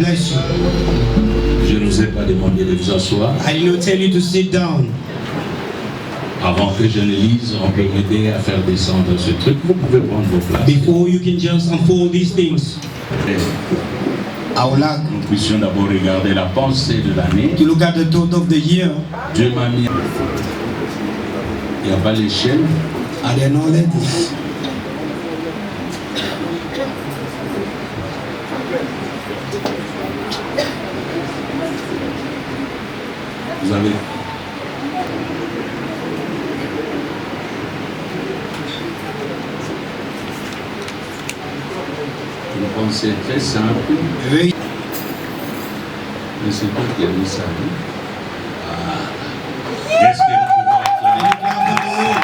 bless you. Je ne vous ai pas demandé de vous asseoir. I did not tell you to sit down. Avant que je ne lise, on peut m'aider à faire descendre ce truc. Vous pouvez prendre vos places. Before you can just unfold these things, I would like Nous puissions d'abord regarder la pensée de l'année. to look at the thought of the year. Dieu m'a mis. Il n'y a pas l'échelle. Are there no letters? Vous avez. Une pensée très simple. Very Mais c'est toi qui as mis ça. Hein? Ah. Est-ce que nous pouvons acclamer?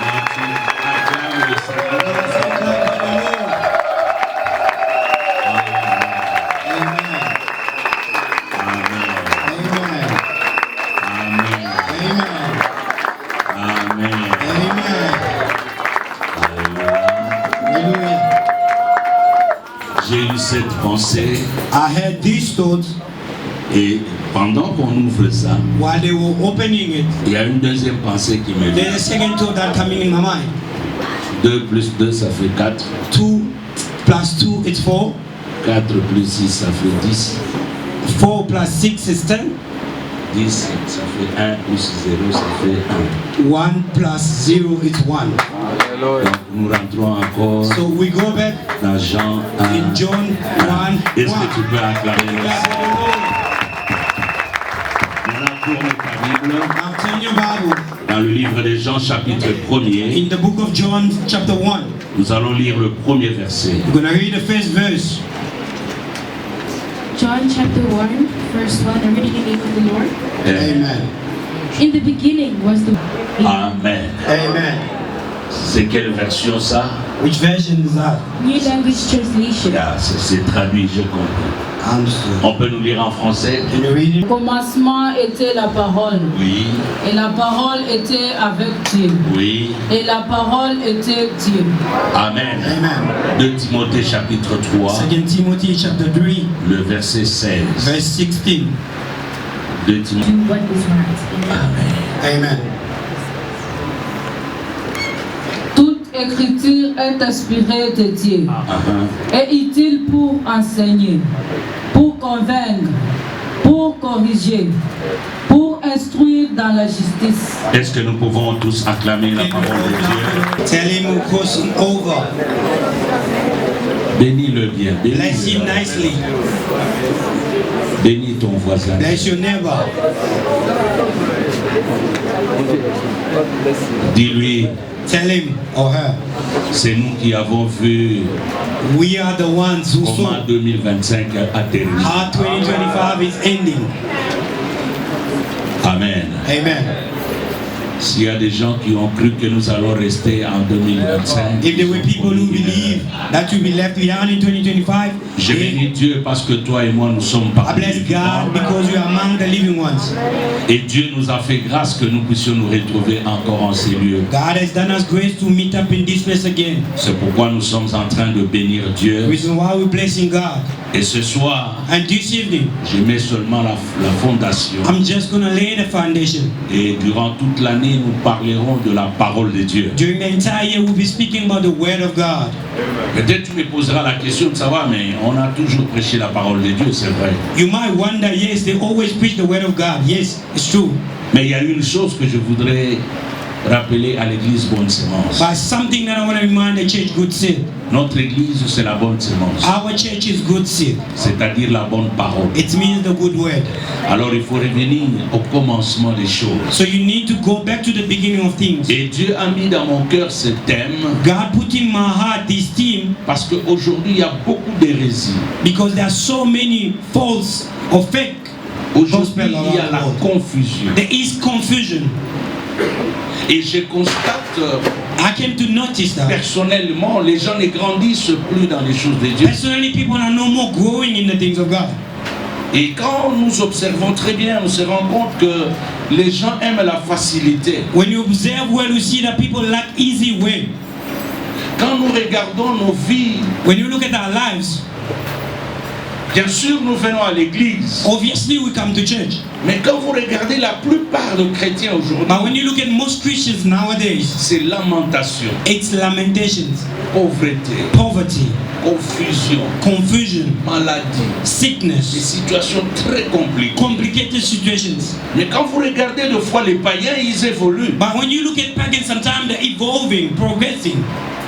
Acclame le Seigneur. J'ai eu cette pensée I had these thoughts et pendant qu'on ouvre ça, while they were opening it. il y a une deuxième pensée qui me There's a vient. second thought that coming in my mind. 2 plus 2 ça fait 4. 2 plus 2 it's 4. 4 plus 6 ça fait 10. 4 plus 6 is 10. 10 ça fait 1 plus 0 ça fait 1 plus 0 is 1. 1. Donc nous rentrons encore So we go back dans Jean 1. in John 1. Est-ce que tu peux acclamer le Seigneur? Maintenant tourne ta Bible Now turn your Bible dans le livre de Jean chapitre 1er. in the book of John chapter 1. Nous allons lire le premier verset. We're going to read the first verse. John chapter 1, verse 1, I'm reading in the name of the Lord. Amen. In the beginning was the Amen. Amen. C'est quelle version ça? Which version is that? New Language Translation. Ah, c'est traduit, je comprends. Understood. On peut nous lire en français? Can you read it? Au commencement était la parole, Oui, et la parole était avec Dieu, oui. et la parole était Dieu. Amen. Amen. 2 Timothée chapitre 3, 2 Timothy chapter 3, le verset 16. verse 16. 2 Timothée. Do what is right. Amen. Amen. Toute écriture est inspirée de Dieu et utile pour enseigner, pour convaincre, pour corriger, pour instruire dans la justice. Est-ce que nous pouvons tous acclamer la parole de Dieu? Tell him to cross over. Bénis-le bien. Bless him Bénis-le. nicely. Bénis ton voisin. Bless your neighbor. Dis-lui, Tell him or her. c'est nous qui avons vu We are the ones who comment saw 2025 a terminé. how 2025 is ending. Amen. Amen. S'il y a des gens qui ont cru que nous allons rester en 2025, If there were people who believe that you'll be left behind in 2025, je bénis Dieu parce que toi et moi nous sommes I parmi bless les God vivants. because you are among the living ones. Et Dieu nous a fait grâce que nous puissions nous retrouver encore en ces lieux. God has done us grace to meet up in this place again. C'est pourquoi nous sommes en train de bénir Dieu. Reason why we're blessing God. Et ce soir, And this evening, je mets seulement la fondation. I'm just going to lay the foundation. Et durant toute l'année, nous parlerons de la parole de Dieu. During the entire year, we'll be speaking about the Word of God. Peut-être tu me poseras la question de savoir, mais on a toujours prêché la parole de Dieu, c'est vrai. You might wonder, yes, they always preach the Word of God. Yes, it's true. Mais il y a une chose que je voudrais rappeler à l'église Bonne Semence. But something that I want to remind the church, good seed. Notre église, c'est la bonne semence, Our church is good seed. c'est-à-dire la bonne parole. It means the good word. Alors il faut revenir au commencement des choses. So you need to go back to the beginning of things. Et Dieu a mis dans mon cœur ce thème God put in my heart this theme parce qu'aujourd'hui, il y a beaucoup d'hérésies. because there are so many false or fake Aujourd'hui, gospel il y a around la the world. confusion. There is confusion. Et je constate I came to notice that. personnellement, les gens ne grandissent plus dans les choses de Dieu. Personally, people are no more growing in the things of God. Et quand nous observons très bien, on se rend compte que les gens aiment la facilité. When you observe well, you see that people lack easy way. Quand nous regardons nos vies, When you look at our lives, Bien sûr, nous venons à l'église. Obviously, we come to church. Mais quand vous regardez la plupart des chrétiens aujourd'hui, But when you look at most Christians nowadays, c'est lamentation, it's lamentations, pauvreté, poverty, confusion, confusion, maladie, des sickness, situations très compliquées. complicated situations. Mais quand vous regardez des fois les païens, ils évoluent. But when you look at pagans, sometimes they're evolving, progressing.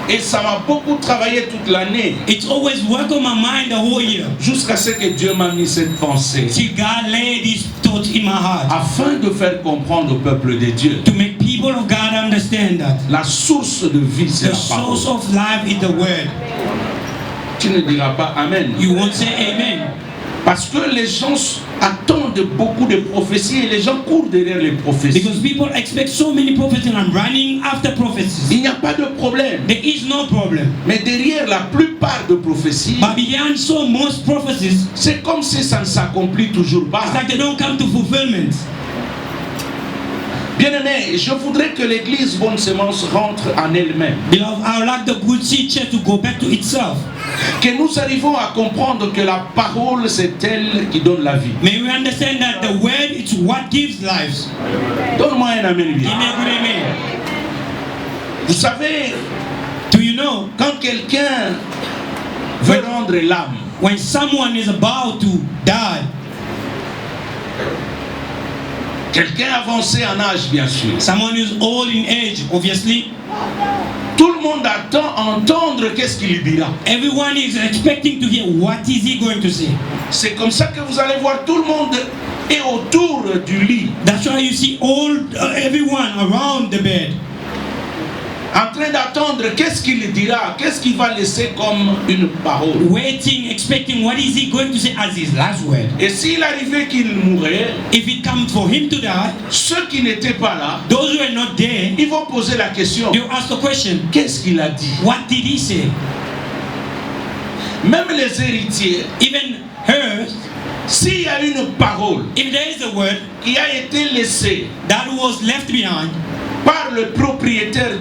Et ça m'a beaucoup travaillé toute l'année, It's always work on my mind the whole year. jusqu'à ce que Dieu m'a mis cette pensée, Till God laid these thoughts in my heart afin de faire comprendre au peuple de Dieu. to make people of God understand that La source de vie, c'est the la parole. source of life is the word. Tu ne diras pas Amen. You won't say amen. Parce que les gens attendent beaucoup de prophéties et les gens courent derrière les prophéties. Because people expect so many prophecies and running after prophecies. Il n'y a pas de problème. There is no problem. Mais derrière la plupart de prophéties, But behind so most prophecies, c'est comme si ça ne s'accomplit toujours it's pas. like they don't come to fulfillment. Bien-aimé, je voudrais que l'église Bonne Semence rentre en elle-même. Beloved, I would like the good seed church to go back to itself. Que nous arrivons à comprendre que la parole, c'est elle qui donne la vie. May we understand that the word is what gives lives. Donne-moi un amen Give bien. me a good amen. Vous savez, Do you know, quand quelqu'un veut rendre l'âme, when someone is about to die, quelqu'un avancé en âge, bien sûr, someone who's old in age, obviously, tout le monde attend entendre qu'est-ce qu'il dira. everyone is expecting to hear what is he going to say. C'est comme ça que vous allez voir tout le monde est autour du lit, That's why you see everyone around the bed, en train d'attendre qu'est-ce qu'il dira, qu'est-ce qu'il va laisser comme une parole. waiting, expecting what is he going to say as his last word. Et s'il arrivait qu'il mourrait, If it comes for him to die, ceux qui n'étaient pas là, those who are not there, ils vont poser la question, they'll ask the question, qu'est-ce qu'il a dit? what did he say? Même les héritiers, Even her, s'il y a une parole if there is a word qui a été laissée that was left behind par le propriétaire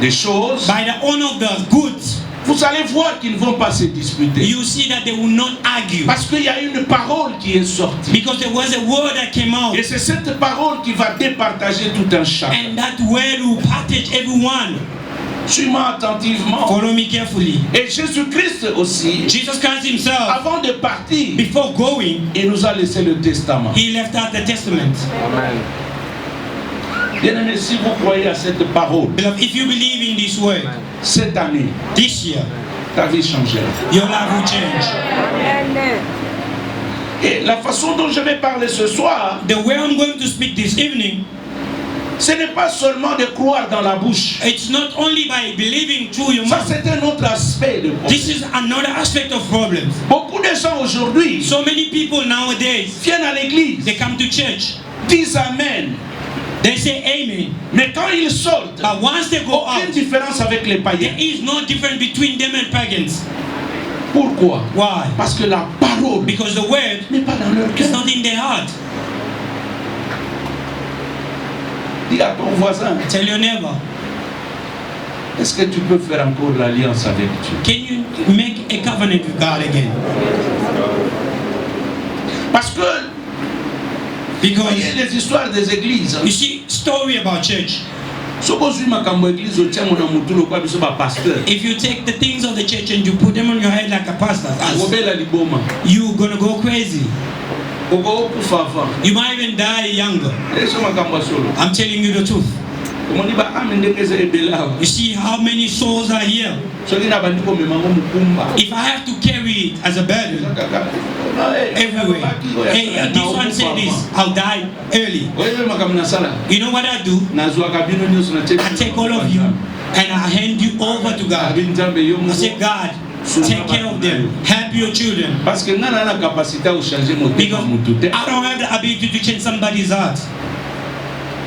des choses, by the owner of the goods, vous allez voir qu'ils ne vont pas se disputer. you see that they will not argue. Parce qu'il y a une parole qui est sortie. Because there was a word that came out, Et c'est cette parole qui va départager tout un chacun. and that word will package everyone. Suis-moi attentivement. Follow me carefully. Et Jésus-Christ aussi, Jesus Christ himself, avant de partir, before going, il nous a laissé le testament. he left out the testament. Bien-aimés, si vous croyez à cette parole, Beloved, if you believe in this word, cette année, this year, ta vie changera. your life will change. Et la façon dont je vais parler ce soir, The way I'm going to speak this evening, ce n'est pas seulement de croire dans la bouche. it's not only by believing through your Ça, mouth. c'est un autre aspect de This problème. is another aspect of problems. Beaucoup de gens aujourd'hui So many people nowadays, viennent à l'église, they come to church, disent Amen, they say amen, mais quand ils sortent, but once they go aucune out, différence avec les païens. there is no difference between them and pagans. Pourquoi? Why? Parce que la parole Because the word n'est pas dans leur is cœur. not in their heart. Dis à ton voisin, Tell your neighbor, est-ce que tu peux faire encore l'alliance avec Dieu? can you make a covenant with God again? Parce que, Because voyez les histoires des églises. you see, story about church. Sokozwi makambo église otiango na mutulo kwa biso ba pasteur. If you take the things of the church and you put them on your head like a pastor, Ngobela liboma. you're gonna go crazy. Oko kufa avant. You might even die younger. Eso makambo solo. I'm telling you the truth. Omoni ba amendekeze ebela. You see how many souls are here. Soki na bandiko memango mukumba. If I have to carry it as a burden everywhere, hey, this one said this, I'll die early. Oyewe makambo na sala. You know what I do? Nazwa kabino nyoso na I take all of you and I hand you over to God. Abinzambe yo I say, God, take care of them. Help your children. Parce que ngana na capacité à changer motema Because mutu te. I don't have the ability to change somebody's heart.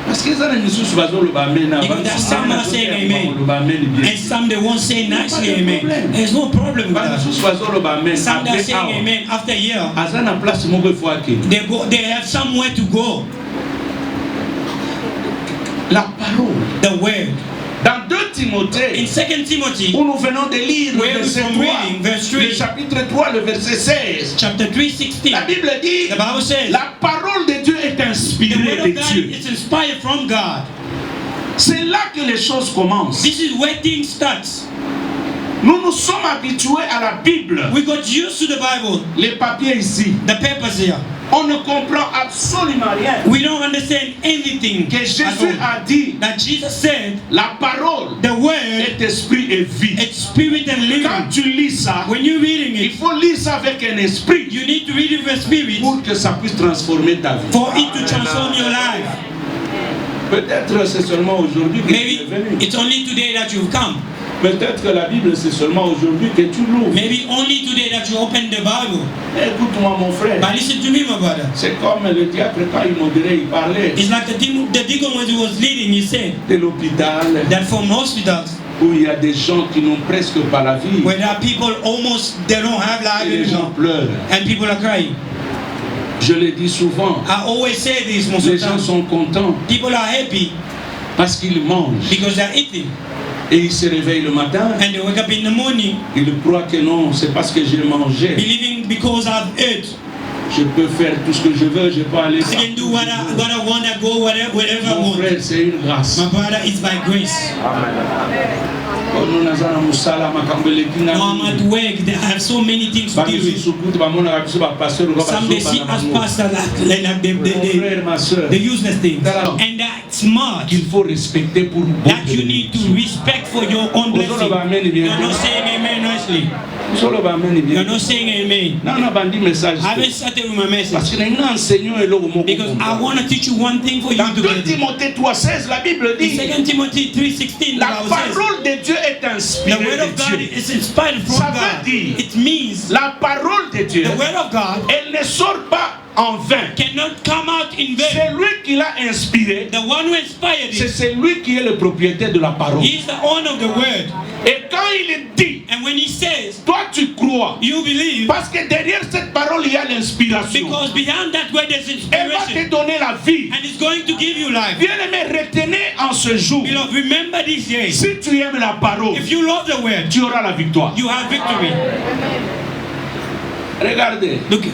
Parce que ça na misusu bazoloba amen na. Because there's some are saying amen. bien. And some they won't say nicely amen. There's no problem with that. Basusu bazoloba amen. Some they're Après saying awa. amen after a year. Aza na place moko ifo ake. They have somewhere to go. La parole The word, Dans 2 In Timothée, 2 Timothy, où nous venons de lire le where verset we're 3, reading, verse 3, le chapitre 3, le verset 16, chapter 3:16, la Bible dit, the Bible says, la parole de Dieu est the inspirée word de of God Dieu. is inspired from God. C'est là que les choses commencent. This is where things starts. Nous nous sommes habitués à la Bible. We got used to the Bible, Les papiers ici, the papers here. on ne comprend absolument rien. We don't understand anything Que at Jésus all. a dit, That Jesus said, la parole the word, est esprit et vie. it's spirit and Quand living. tu lis ça, When you're reading il it, faut lire ça avec un esprit you need to read it with spirit pour que ça puisse transformer ta vie. for it to transform your life. Peut-être c'est seulement aujourd'hui que tu Maybe es venu. it's only today that you've come. Peut-être que la Bible c'est seulement aujourd'hui que tu l'ouvres. Maybe only today that you open the Bible. Écoute-moi mon frère. But listen to me, my brother. C'est comme le diacre quand il modérait, il parlait It's like the deacon when he was leading, he said de l'hôpital that from hospitals où il y a des gens qui n'ont presque pas la vie. where there are people almost they don't have life Et les gens anymore pleurent. and people are crying. Je le dis souvent. I always say this most Les of the gens time. sont contents People are happy parce qu'ils mangent. because they're eating Et ils se réveillent le matin. and they wake up in the morning Ils croient que non, c'est parce que j'ai mangé. believing because I've ate. Je peux faire tout ce que je veux, je peux aller I can do what I want to go wherever I Mon want. frère, c'est une grâce. My brother, it's by grace. Oh, nous n'avons pas musala, makambo eleki na- No, I'm at work. I have so many things to deal Bamisusu with. sukutu, bamona biso ba pasteur, ba Some they bazo, see ba as bango. pastors like Mon frère, ma soeur, the useless things. And that's smart. qu'il faut respecter pour bon That you need to respect for your own blessing. You're not saying amen nicely. Solo ba ameni bien. You're not saying amen. Non, non, bandi message. I haven't started with my Parce message que nous enseignons et l'eau because I want to teach you one thing for you Dans to 2 get it. Timothée 3,16, la Bible In dit 2 Timothy 3:16, the la Bible says, parole de Dieu est the inspirée word of de God Dieu. is inspired from Ça veut God. dire- It means La parole de Dieu, the word of God elle ne sort pas en vain. cannot come out in vain. C'est lui qui l'a inspiré. The one who inspired C'est it, celui qui est le propriétaire de la parole. he is the owner of the word. Et quand il dit, And when he says, toi tu crois, you believe, parce que derrière cette parole il y a l'inspiration. because behind that word there's Elle va te inspiration. donner la vie. And it's going to give you life. Bien-aimé, retenez en ce jour, Beloved, remember this day. si tu aimes la parole, If you love the word, tu auras la victoire. you have victory. Regardez, Look it.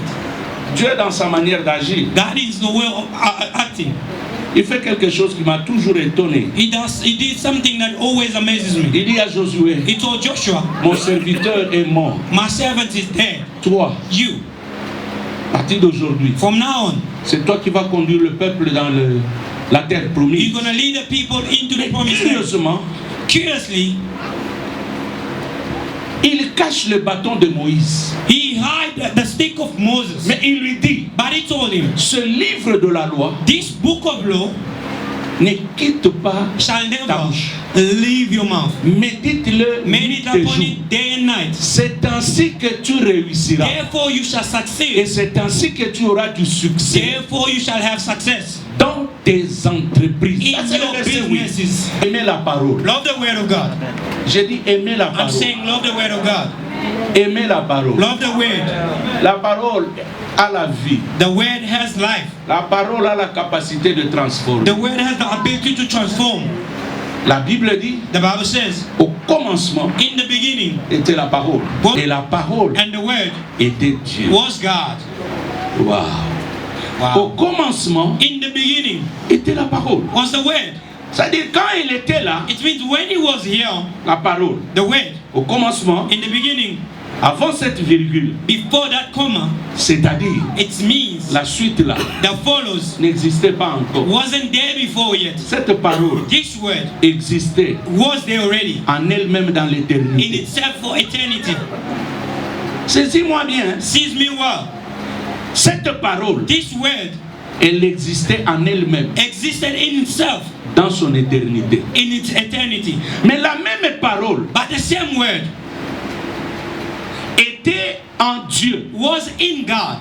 Dieu dans sa manière d'agir, God is the way of acting. il fait quelque chose qui m'a toujours étonné. He did something that always amazes me. Il dit à Josué, He told Joshua, mon serviteur est mort. my servant is dead. Toi, You, à partir d'aujourd'hui, from now on, c'est toi qui vas conduire le peuple dans la terre you're promise. going to lead the people into the promised land. Curieusement, Curiously, il cache le bâton de Moïse. he hid the stick of Moses. Mais il lui dit, But he told him, ce livre de la loi this book of law ne quitte pas shall ta never bouche. leave your mouth. Médite-le nuit Meditate et upon jour. it day and night. C'est ainsi que tu réussiras. Therefore you shall Et succeed. c'est ainsi que tu auras du succès Therefore you shall have success dans tes entreprises. Ça, in c'est le your verset 8. businesses. Aimer la parole. Love the word of God. J'ai dit aimer la I'm parole. saying love the word of God. Aimer la parole. Love the word. La parole a la vie. The word has life. La parole a la capacité de transformer. The word has the ability to transform. La Bible dit, The Bible says, au commencement in the beginning, était la parole. Et la parole and the word était Dieu. was God. Wow. Au Wow. commencement In the beginning était la parole. was the word. C'est-à-dire quand il était là, It means when he was here, la parole. the word, Au commencement, in the beginning, avant cette virgule, before that comma, c'est-à-dire it means la suite là, that follows n'existait pas encore. wasn't there before yet. Cette parole This word existait was there already en elle-même dans in l'éternité. itself for eternity. Saisis-moi bien, Seize me well. cette parole, This word elle existait en elle-même existed in itself dans son éternité. in its eternity. Mais la même parole But the same word était en Dieu. was in God.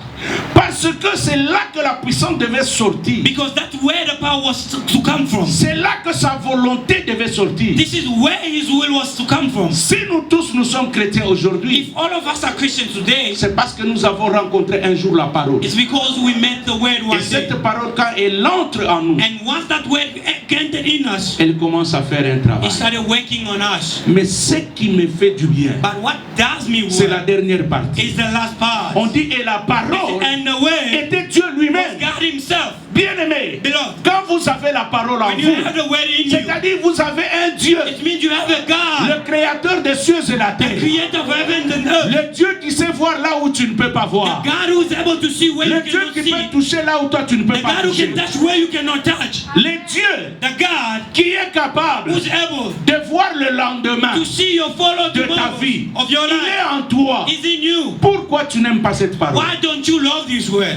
Parce que c'est là que la puissance devait sortir. Because that's where the power was to come from. C'est là que sa volonté devait sortir. This is where his will was to come from. Si nous tous nous sommes chrétiens aujourd'hui, If all of us are Christians today, c'est parce que nous avons rencontré un jour la parole. it's because we met the word Et one day. cette parole, quand elle entre en nous, And once that word entered in us, elle commence à faire un travail. it started working on us. Mais ce qui me fait du bien, But what does me c'est la work dernière partie. is the last part. On dit, et la parole And the word était Dieu was lui-même. God himself. Bien-aimé, Beloved, quand vous avez la parole en when you have vous, the word in you, c'est-à-dire vous avez un Dieu, it means you have a God, le créateur des cieux et la the terre, creator of heaven and earth, le Dieu qui sait voir là où tu ne peux pas the voir, God who is able to see where le you Dieu cannot qui see, peut toucher là où toi tu ne peux the pas God who toucher, can touch where you cannot touch, le Dieu the God qui est capable who's able de voir le lendemain to see your follow de ta tomorrow vie. of your Il life est en toi. is in you. Pourquoi tu n'aimes pas cette parole? Why don't you love this word?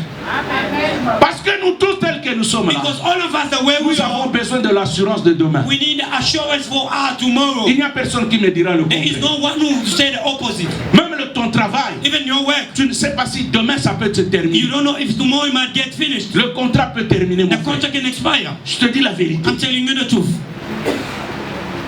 Parce que nous tous tels que nous sommes là, Because all of us, the way we nous avons are, besoin de l'assurance de demain. we need assurance for our tomorrow. Il n'y a personne qui me dira le There is contraire. no one who will say the opposite. Même ton travail, Even your work, tu ne sais pas si demain ça peut se you terminer. don't know if tomorrow it might get finished. Le contrat peut terminer, mon The frère. contract can expire. Je te dis la vérité. I'm telling you the truth.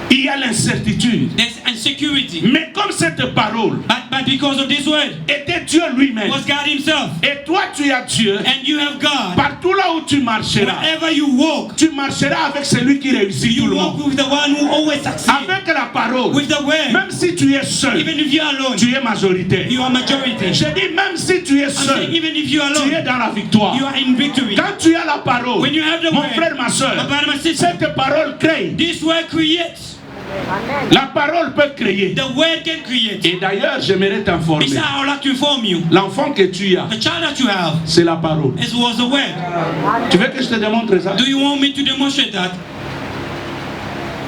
Il y a l'incertitude. There's insecurity. Mais comme cette parole But because of this word, était Dieu lui-même, was God himself. et toi tu as Dieu, And you have God. partout là où tu marcheras, Wherever you walk, tu marcheras avec celui qui réussit tout you le walk monde. with the one who always succeeds. Avec la parole, With the word. même si tu es seul, Even if you are alone, tu es majoritaire. you are majority. Je dis même si tu es I'm saying seul, even if you are tu es alone, dans la victoire. you are in victory. Quand tu as la parole, When you have the mon word, frère, ma soeur, my brother, my sister, cette parole crée. this word creates. La parole peut créer. The word can create. Et d'ailleurs, j'aimerais t'informer. Besides, I would like to inform you, L'enfant que tu as, the child that you have, c'est la parole. it was the word. Tu veux que je te démontre ça? Do you want me to demonstrate that?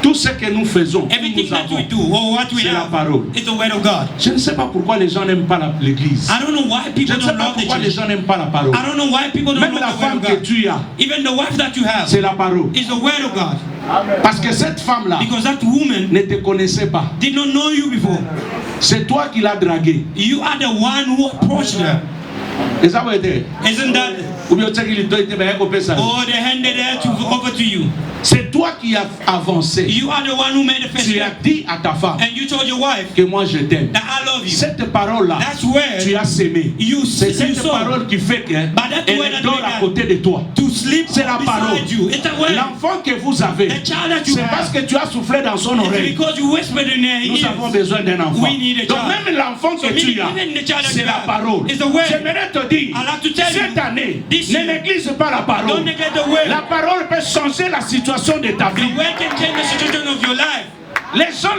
Tout ce que nous faisons, Everything nous that we avons, do or what we c'est la have parole. is the word of God. Je ne sais pas pourquoi les gens n'aiment pas l'église. I don't know why Je people ne sais don't pas love the pourquoi les church. gens n'aiment pas la parole. I don't know why people don't Même love la the word femme of que God. tu as, Even the wife that you have c'est la parole. is the word of God. Parce que cette femme-là Because that woman ne te connaissait pas. did not know you before. C'est toi qui l'as draguée. You are the one who approached her. Et ça va être. Isn't that? Ou bien tu sais qu'il doit être bien coupé ça. Or they handed her over to you. C'est toi qui as avancé. You are the one who made the first Tu as step. dit à ta femme And you told your wife que moi je t'aime. that I love you. Cette parole-là, That's where tu as sémé. C'est cette sow. parole qui fait qu'elle But that word that dort made à côté de toi. To sleep C'est la parole. beside you. It's a word. L'enfant que vous avez, The child that you c'est parce have. que tu as soufflé dans son It's oreille. because you whispered in her Nous avons ears. besoin d'un enfant. We need a Donc child. même l'enfant So que tu meaning as, even the child that c'est you la have parole. is the word. J'aimerais te dire, I like to tell cette you, année, this ne year, néglige pas la parole. don't neglect the word. La parole peut changer la situation de ta The vie. word can change the situation of your life. Les gens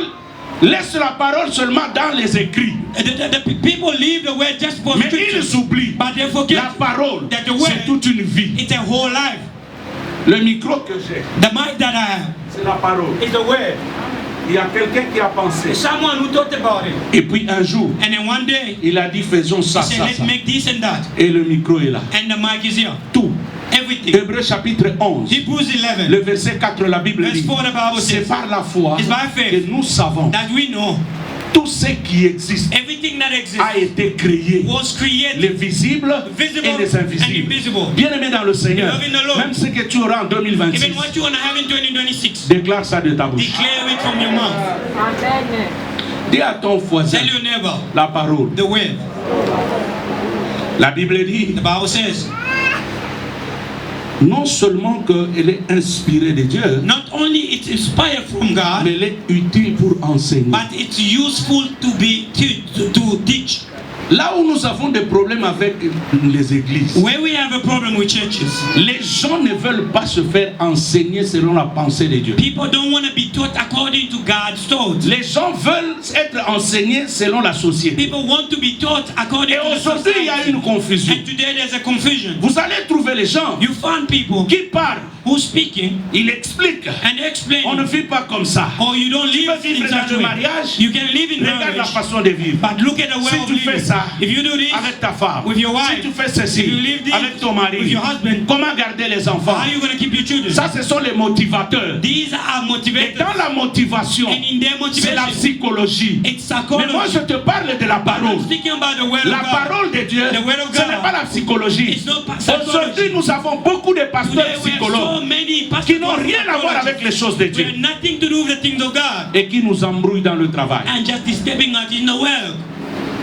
laissent la parole seulement dans les écrits. The people leave the word just for Mais scriptures, ils oublient. but they forget La parole, that the word, c'est toute une vie. it's a whole life. Le micro que j'ai, The mic that I have c'est la parole. is the word. Il y a quelqu'un qui a pensé. Someone who thought about it. Et puis un jour, And then one day, il a dit faisons ça, he said, ça, let's ça. make this and that. Et le micro est là. And the mic is here. Tout. Everything. Hébreux chapitre 11. Hebrews 11. Le verset 4, la Bible Verse dit, 4, the Bible c'est says, par la foi It's by faith que nous savons that we know tout ce qui existe everything that exists a été créé, was created, les visibles visible et les and invisibles. invisible. Bien-aimé dans le Seigneur, Beloved in the Lord. même ce que tu auras en 2026, Even what you want to have in 2026, déclare ça de ta bouche. declare it from your mouth. Dis à ton voisin Tell your neighbor la parole. the word. La Bible dit, The Bible says, non seulement qu'elle est inspirée de Dieu, not only it's inspired from God, mais elle est utile pour enseigner. but it's useful to teach. Là où nous avons des problèmes avec les églises, Where we have a problem with churches, les gens ne veulent pas se faire enseigner selon la pensée de Dieu. people don't want to be taught according to God's thoughts. Les gens veulent être enseignés selon la société. People want to be taught according Et to the aujourd'hui, il y a society. une confusion. And today there's a confusion. Vous allez trouver les gens You find people qui parlent who's speaking il explique. and explaining. On ne vit pas comme ça. Or you don't Tu live peux vivre in such dans a le way. mariage. You can live in Regarde la marriage, façon de vivre. but look at the way Si of tu fais living. ça If you do this avec ta femme, with your si wife, tu fais ceci if you live this avec ton mari, with your husband, comment garder les enfants? how are you going to keep your children? Ça, ce sont les motivateurs. These are Et motivators. dans la motivation, And in their c'est la motivation, psychologie. it's Mais moi, psychology. je te parle de la parole. I'm speaking about the word La of God. parole de Dieu, The word of ce God. n'est pas la psychologie. It's not psychology. Aujourd'hui, nous avons beaucoup de pasteurs Today we have so psychologues many pastors qui n'ont rien à voir avec les choses de We Dieu have nothing to do with the things of God et qui nous embrouillent dans le travail. and just disturbing us in the world.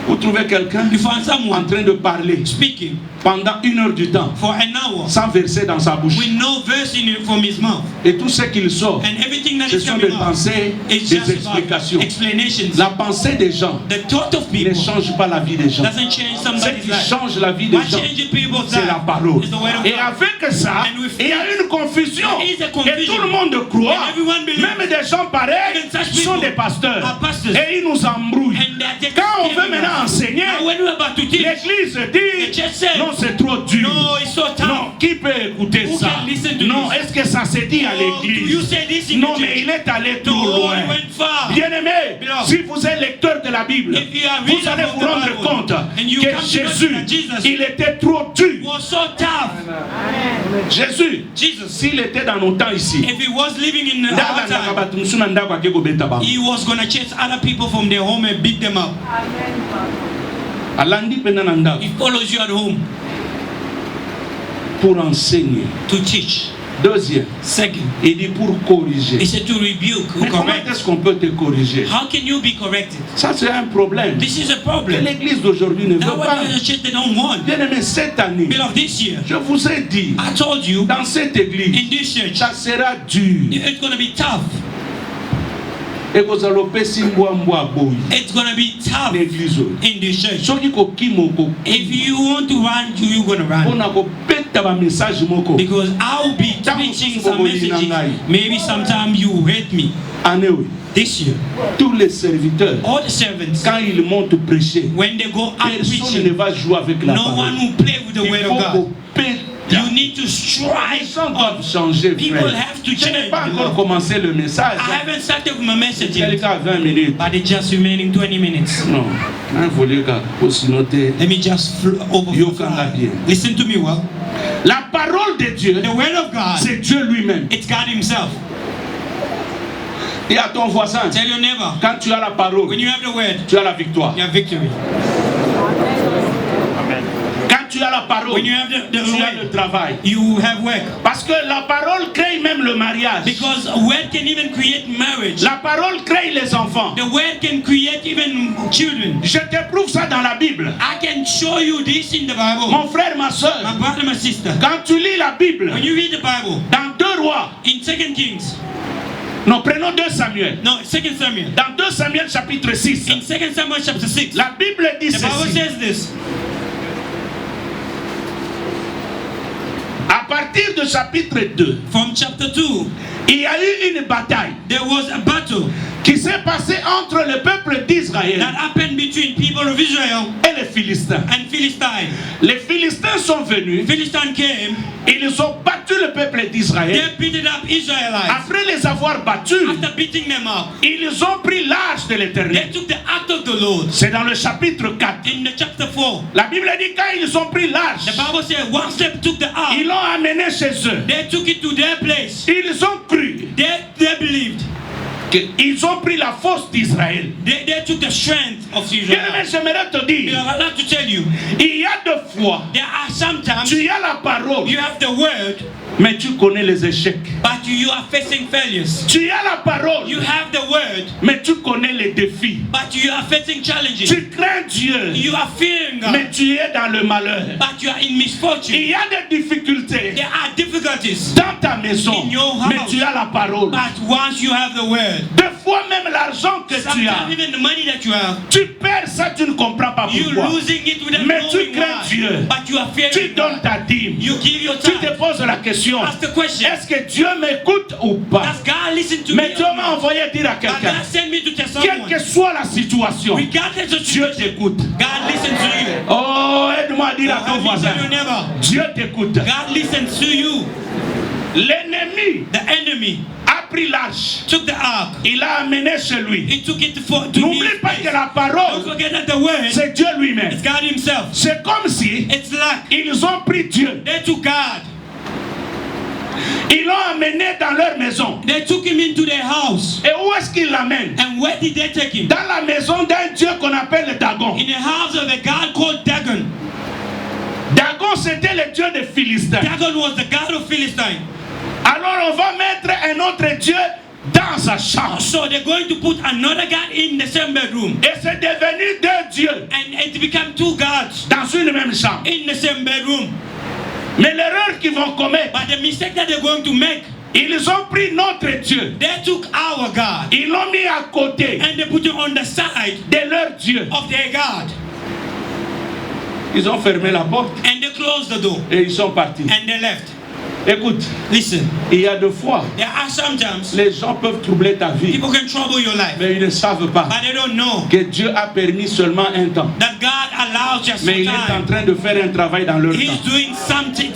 Vous trouvez quelqu'un You find en someone train de parler speaking pendant 1 heure du temps for an hour sans verser dans sa bouche. with no verse in it from his mouth, Et tout ce qu'il sort, and everything that ce is sont des coming out pensées, is des just about explications. explanations. La pensée des gens The thought of ne people change pas la vie des gens. doesn't change Ce somebody's qui life. change la vie des What gens, changes people's c'est la life parole. is the word of Et God. avec ça, And with il y a une confusion. there is a Et confusion. tout le monde croit. And everyone believes. Même des gens pareils Even such sont people des pasteurs. are pastors. Et ils nous embrouillent. And they are just Quand on veut scaring maintenant us. enseigner, Now when we're about to teach, l'église the dit church said, non, c'est trop dur. no, it's so tough. Non, qui peut écouter Who ça? can listen to Non, this? est-ce que ça se dit à Oh, do you l'église? say this in Non, the mais church? il est allé trop No, loin. he went far. Bien-aimé, Beloved, si vous êtes lecteur de la Bible, if you are vous reader allez of vous the rendre Bible, compte and you que come to know Jésus, that Jesus il était trop dur. was so tough. Jésus, Jesus, s'il était dans nos temps ici, if he was living in our ndakandaka time, bato mosusu na ndako ake kobeta bango. he was going to chase other people from their home and beat them up. Alandi mpena na ndako He follows you at home pour enseigner. to teach. Deuxième, Second, il dit pour corriger. he said to rebuke, Mais comment correct. est-ce qu'on peut te corriger? How can you be corrected? Ça, c'est un problème This is a que problem. l'église d'aujourd'hui ne veut Now pas. what the church they don't want. Bien-aimé, cette année, Beloved, this year, je vous ai dit, I told you, dans cette église, in this church, ça sera dur. it's going to be tough. ekozala opesi mbwa boyi It's going to be tough l'église oyo in this church. soki kokima If you want to run, you're going to run. mpona kobeta bamessage moko Because I'll be preaching some messages. Maybe sometime you hate me. année oyo This year, tous les serviteurs all the servants, quand ils montent prêcher when they go out personne ne preaching, va jouer avec la no parole one will play with the il word faut of God. kopeta You need to les strive. gens doivent changer People frère have to je n'ai change. pas encore commencé le message I haven't started with my message yet, quelqu'un a 20 minutes but it's just remaining 20 minutes. non involer kako sinon te Let me just Yokanga bien. Listen to me well. la parole de Dieu The word of God, c'est Dieu lui-même. it's God himself. Et à ton voisin, Tell your neighbor, quand tu as la parole, when you have the word, tu as la victoire. you have victory. Quand tu as la parole, When you have the tu as le word, travail. you have work. Parce que la parole crée même le mariage. Because a word can even create marriage. La parole crée les enfants. The word can create even children. Je te prouve ça dans la Bible. I can show you this in the Bible. Mon frère, ma soeur, My brother, my sister. quand tu lis la Bible, When you read the Bible, dans 2 rois, in 2 Kings, non, prenons 2 Samuel. no, 2 Samuel. Dans 2 Samuel chapitre 6, In 2 Samuel chapter 6, la Bible dit the Bible ceci. says this. À partir de chapitre 2, From chapter 2, il y a eu une bataille there was a battle qui s'est passée entre le peuple d'Israël that happened between people of Israel et les Philistins. and Philistine. Les Philistins sont venus, Philistine came, ils ont battu le peuple d'Israël. they beaten up Israelites. Après les avoir battus, After beating them up, ils ont pris l'arche de they l'Éternel. took the ark of the Lord. C'est dans le chapitre 4. In the chapter 4, La Bible dit quand ils ont pris l'arche, the Bible says once they took the ark, ils l'ont amené chez eux. they took it to their place. Ils ont cru They believed. qu'ils ont pris la force d'Israël. They took the strength of Bien Israel. aimé, j'aimerais te dire, I'd like to tell you, il y a deux fois, there are sometimes tu as la parole, you have the word, mais tu connais les échecs. but you are facing failures. Tu as la parole, You have the word, mais tu connais les défis. but you are facing challenges. Tu crains Dieu, You are fearing mais God, tu es dans le malheur. but you are in misfortune. Il y a des difficultés There are difficulties, dans ta maison, In your house. mais tu as la parole. but once you have the word, Des fois même l'argent que tu sometimes as, even the money that you have, tu perds ça, tu ne comprends pas you're pourquoi. losing it without Mais tu knowing crains why. Dieu. But you are Tu fearing donnes God. ta dîme. You give your Tu te time. poses la question, Ask the question, est-ce que Dieu m'écoute ou pas? does God listen to Mais me? Dieu or m'a not? envoyé dire à But quelqu'un, God sent me to tell quelle someone, que soit la situation, regardless of Dieu situation, t'écoute. God listens to you. Oh, aide-moi à dire à ton Help me voisin, tell your neighbor, Dieu t'écoute. God listens to you. L'ennemi the enemy a pris l'arche. took the ark. Il l'a amené chez lui. He took it to N'oublie his pas place. que la Don't parole, forget that the word c'est Dieu lui-même. is God himself. C'est comme si It's like ils ont pris Dieu. they took God. Ils l'ont amené dans leur maison. They took him into their house. Et où est-ce qu'ils l'amènent? And where did they take him? Dans la maison d'un Dieu qu'on appelle Dagon. In the house of a God called Dagon. Dagon, c'était le Dieu des Philistins. Dagon was the God of Philistine. Alors on va mettre un autre Dieu dans sa chambre. So they're going to put another God in the same bedroom. Et c'est devenu deux dieux And it became two gods dans une même chambre. in the same bedroom. Mais l'erreur qu'ils vont commettre, But the mistake that they're going to make, ils ont pris notre Dieu. they took our God Ils l'ont mis à côté and they put it on the side de leur Dieu. of their God. Ils ont fermé la porte And they closed the door et ils sont partis. and they left. Écoute, Listen, il y a deux fois, there are sometimes les gens peuvent troubler ta vie, people can trouble your life, mais ils ne savent pas but they don't know que Dieu a permis seulement un temps. that God allows just Mais some il est en time. train de faire un travail dans leur He's temps. doing something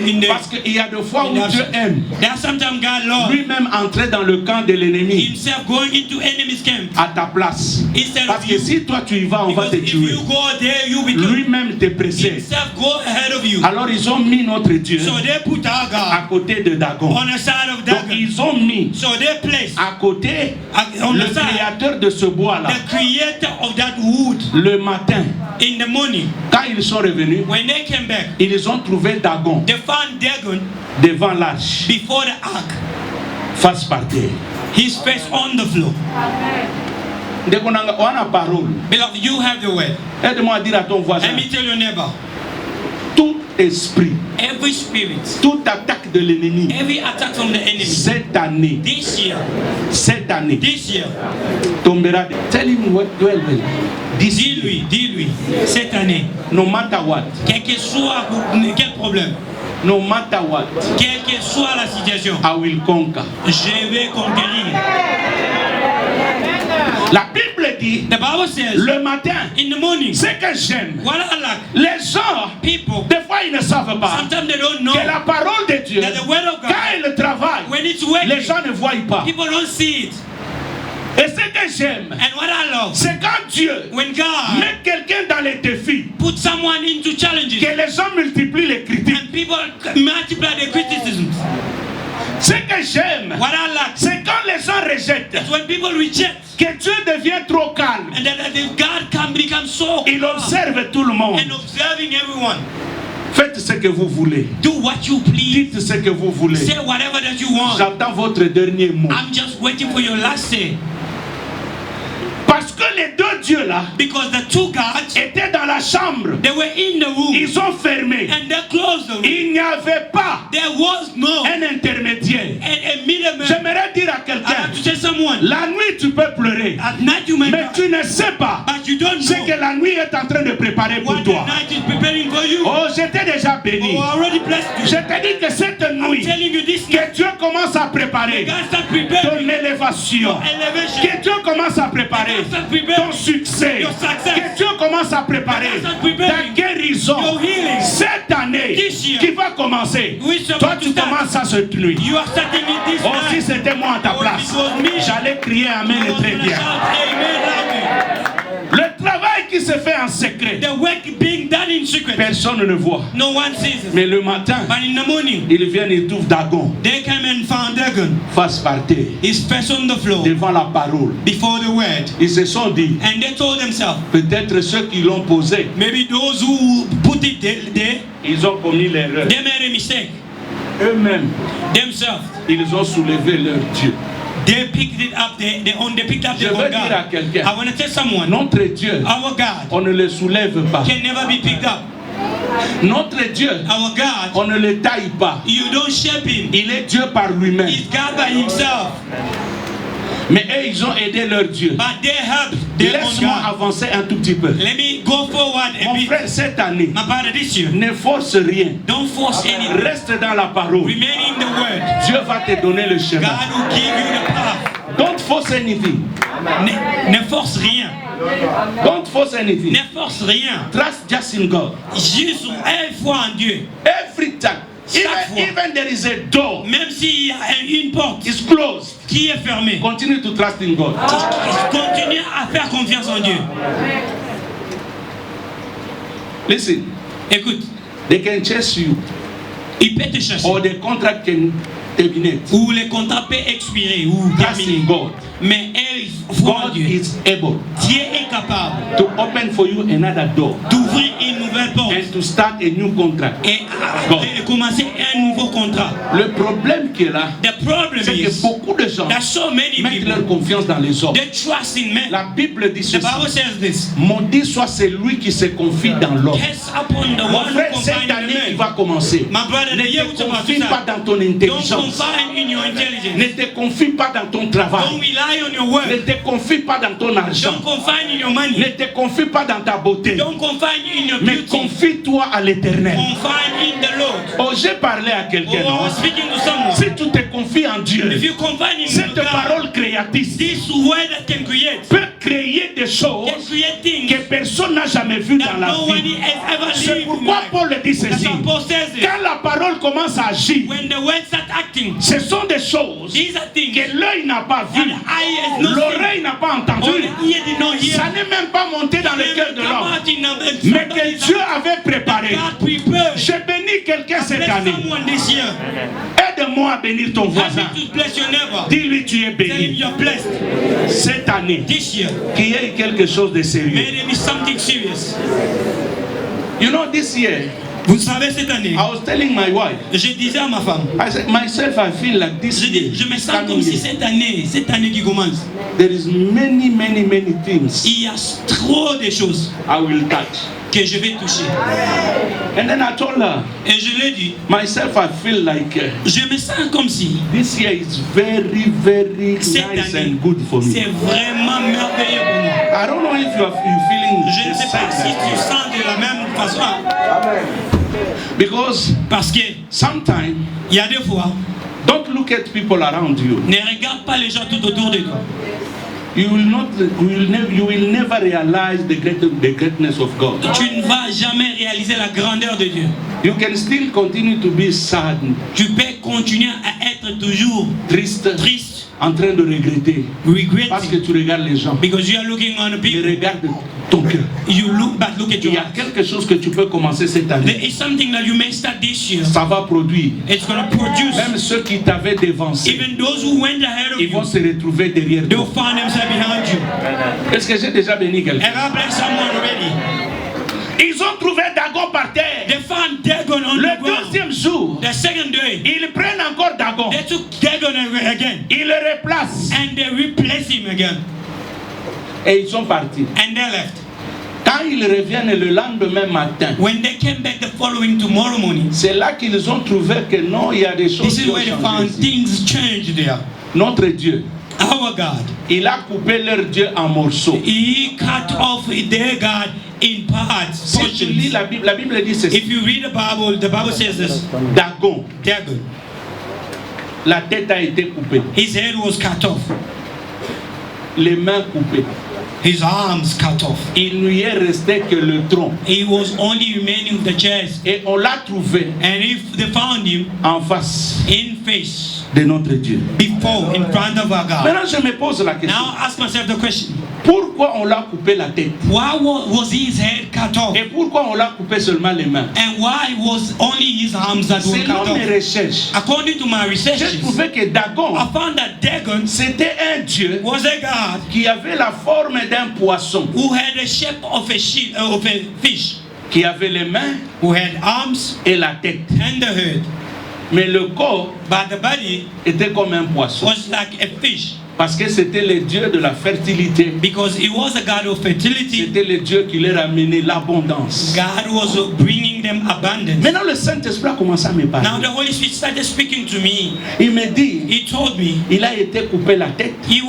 in the. Parce qu'il y a deux fois où Dieu aime There are sometimes God loves lui-même entrer dans le camp de l'ennemi himself going into enemy's camp à ta place. instead Parce of que you. si toi tu y vas, on va Because te if tuer. you go there, you'll be killed. Lui-même te précède. Himself go ahead of you. Alors ils ont mis notre Dieu So they put our à God côté de Dagon. on the side of Donc Dagon. ils ont mis So they placed à côté on le the side créateur de ce bois-là. the creator of that wood. Le matin, In the morning, quand ils sont revenus, when they came back, ils ont trouvé Dagon they found Dagon devant l'arche, before the ark, face par terre. his face on the floor. Dès qu'on a la parole, Beloved, you have the word. aide-moi à dire à ton voisin, Let me tell your neighbor, tout esprit, every spirit, toute attaque de l'ennemi, every attack from the enemy, cette année, this year, tombera. Tell him what well. dis-lui, cette année, No matter what, quel que soit quel problème, no matter what, quelle que soit la situation, I will conquer. je vais conquérir. La Bible dit, The Bible says, le matin, in the morning, ce que j'aime, what I like, les gens, people, des fois ils ne savent pas sometimes they don't know que la parole de Dieu, that the word of quand God, elle travaille, when it's working, les gens ne voient pas. people don't see it. Et ce que j'aime, And what I love, c'est quand Dieu when God met quelqu'un dans les défis, put someone into challenges que les gens multiplient les critiques. and people multiply their criticisms. Ce que j'aime, What I like c'est quand les gens rejettent, is when people reject que Dieu devient trop calme. and that God can become so Il calm observe tout le monde. and observing everyone. Faites ce que vous voulez. Do what you please. Dites ce que vous voulez. Say whatever that you want. J'attends votre dernier mot. I'm just waiting for your last say. Parce que les deux dieux là Because the two gods, étaient dans la chambre. they were in the room Ils ont fermé. and they closed the room. Il n'y avait pas There was no un intermédiaire. a middleman. J'aimerais dire à I quelqu'un, have to tell someone, la nuit tu peux pleurer, at night you may mais cry, tu ne sais pas but you don't ce know que la nuit est en train de préparer pour what the toi. night is preparing for you. Oh, j'étais déjà béni. Oh, I already blessed you. Je te dis que cette I'm nuit, telling you this night, que Dieu commence à préparer God start ton preparing élévation. elevation. Que Dieu commence à préparer God start ton preparing succès. your success. Que Dieu commence à préparer God start preparing ta guérison. your healing. Cette année This year, qui va commencer, which is toi about tu to start. commences à cette nuit. You are starting it this Oh, si night. c'était moi à ta Oh, place, if it was me, j'allais crier Amen I was très gonna bien. shout amen loudly. Le travail qui se fait en secret, The work being done in secret, personne ne voit. no one sees it. Mais le matin, But in the morning, ils viennent et trouvent Dagon they came and found Dagon, face par terre, his face on the floor, devant la parole. before the word. Ils se sont dit, And they told themselves, peut-être ceux qui l'ont posé, maybe those who put it there, ils ont commis l'erreur. they made a mistake. Eux-mêmes, Themselves, ils ont soulevé leur Dieu. they picked it up, they picked up Je their veux own dire à God. quelqu'un, I want to tell someone, notre Dieu, our God on ne le soulève pas. can never be picked up. Notre Dieu, Our God, on ne le taille pas. you don't shape him. Il est Dieu par lui-même. He's God by himself. Mais eux, ils ont aidé leur Dieu. But they helped their own Laisse-moi God. avancer un tout petit peu. Let me go forward a Mon bit. frère, cette année, My brother, this year, ne force rien. don't force anything. Reste dans la parole. Remain in the word. Dieu va te donner le chemin. God will give you the path. Don't force anything. Ne force rien. Don't force anything. Ne force rien. Trust just in God. Juste une foi en Dieu. Every time. Chaque fois. Even there is a door, Même s'il y a une porte it's closed. qui est fermée, Continue to trust in God. continue à faire confiance en Dieu. Listen, Écoute, they can chase you, il peut te chercher. or the contract can terminate. Ou les contrats peuvent expirer ou Trust terminer. in God. Mais elle, foi en God Dieu. is able Dieu est capable to open for you another door d'ouvrir une nouvelle porte and to start a new contract. et commencer un nouveau contrat. Le problème qui est là, The problem c'est que is beaucoup de gens that so many mettent people, leur confiance dans les hommes. they trust in men. La Bible dit The Bible ceci. says this. Maudit soit celui qui se confie dans l'homme. Yes, upon the Mon one who frère, confide cette in année qui the va man. commencer, My brother, ne the year te which is about to confie pas start, dans ton don't intelligence. confide in your intelligence. Ne te confie pas dans ton Don't travail. rely on your Ne word. te confie pas dans ton argent. Don't confide in your money. Ne te confie pas dans ta beauté. Don't confide in your Mais beauty. confie-toi à l'éternel. Confide in the Lord. Oh, j'ai parlé à Oh, quelqu'un. I non? was speaking to someone. Si tu te confies en Dieu, If you confide in cette God, parole créatrice this word that can create créer des choses can create things que personne n'a jamais vues that dans la no one vie. has ever C'est lived in pourquoi life. Paul dit That's ceci. how Paul says it. Quand la parole commence à agir, When the words start acting, ce sont des choses these are things que l'œil n'a pas that vues, the eye has not seen, l'oreille n'a pas or entendu. the ear did not hear. Ça n'est même pas monté dans le cœur de Come l'homme. out in the- Mais que Dieu avait préparé. God prepared. J'ai béni quelqu'un cette Bless année. someone this year. Aide-moi à bénir ton Help voisin. me to bless your neighbor. Dis-lui tu es Tell him béni. you're blessed. Cette année, This year, qu'il y ait quelque chose de sérieux. may there be something serious. You know, this year, Vous savez, cette année, I was telling my wife, je disais à ma femme, I said, myself, I feel like this year, je me sens coming comme si year, cette année qui commence, there is many things il y a trop de choses I will touch. que je vais toucher. And then I told her, Et je l'ai dit, myself, I feel like je me sens comme si this year is very cette nice année, and good for me. c'est vraiment merveilleux pour moi. I don't know if you feeling Je ne sais pas si tu sens de la même façon. because Parce que sometimes il y a des fois, don't look at people around you. ne regarde pas les gens tout autour de toi. You will never realize the greatness of God. Tu ne vas jamais réaliser la grandeur de Dieu. You can still continue to be sad, Tu peux continuer à être toujours triste, triste, en train de regretter. Parce que regretting, tu regardes les gens. because you are looking on the Mais people. regarde ton cœur. You look, but look at Il your y a heart. quelque chose que tu peux commencer cette année. There is something that you may start this year. Ça va produire. It's going to produce. Même ceux qui t'avaient dévancé, Even those who went ahead of ils vont you, se retrouver derrière they'll toi. find themselves behind you. Est-ce que j'ai déjà béni quelqu'un? Have I blessed someone already? Ils ont trouvé Dagon par terre. They found Dagon on the Le ground. deuxième jour, The second day, ils prennent encore Dagon. they took Dagon again. Ils le replacent. And they replaced him again. Et ils sont partis. And they left. Quand ils reviennent le lendemain matin, When they came back the following tomorrow morning, c'est là qu'ils ont trouvé que non, il y a des choses this is qui ont where they changé found ici. things changed there. Notre Dieu, Our God, il a coupé leur Dieu en morceaux. He cut off their God in parts. Si tu lis portions. la Bible dit ceci. If you read the Bible says this. Dagon, Dagon, la tête a été coupée, his head was cut off, les mains coupées. his arms cut off. Il lui est resté que le tronc. He was only remaining with the chest. Et on l'a trouvé And if they found him en face in face, de notre Dieu. before, in front of our God. Maintenant, je me pose la question. Now ask myself the question. Pourquoi on l'a coupé la tête? Why was his head cut off? Et pourquoi on l'a coupé seulement les mains? And why was only his arms that were cut Selon mes off? recherches, According to my j'ai researches, trouvé que Dagon, I found that Dagon c'était un Dieu was a God qui avait la forme d'un poisson, who had the shape of a sheep, of a fish, qui avait les mains who had arms et la tête. and the head, Mais le corps but the body était comme un poisson. was like a fish, Parce que c'était le Dieu de la fertilité. because he was a God of fertility. C'était le Dieu qui leur amenait l'abondance. God was bringing them abundance. Maintenant, le Saint-Esprit a commencé à me parler. Now the Holy Spirit started speaking to me. Il me dit, He told me il a été coupé la tête his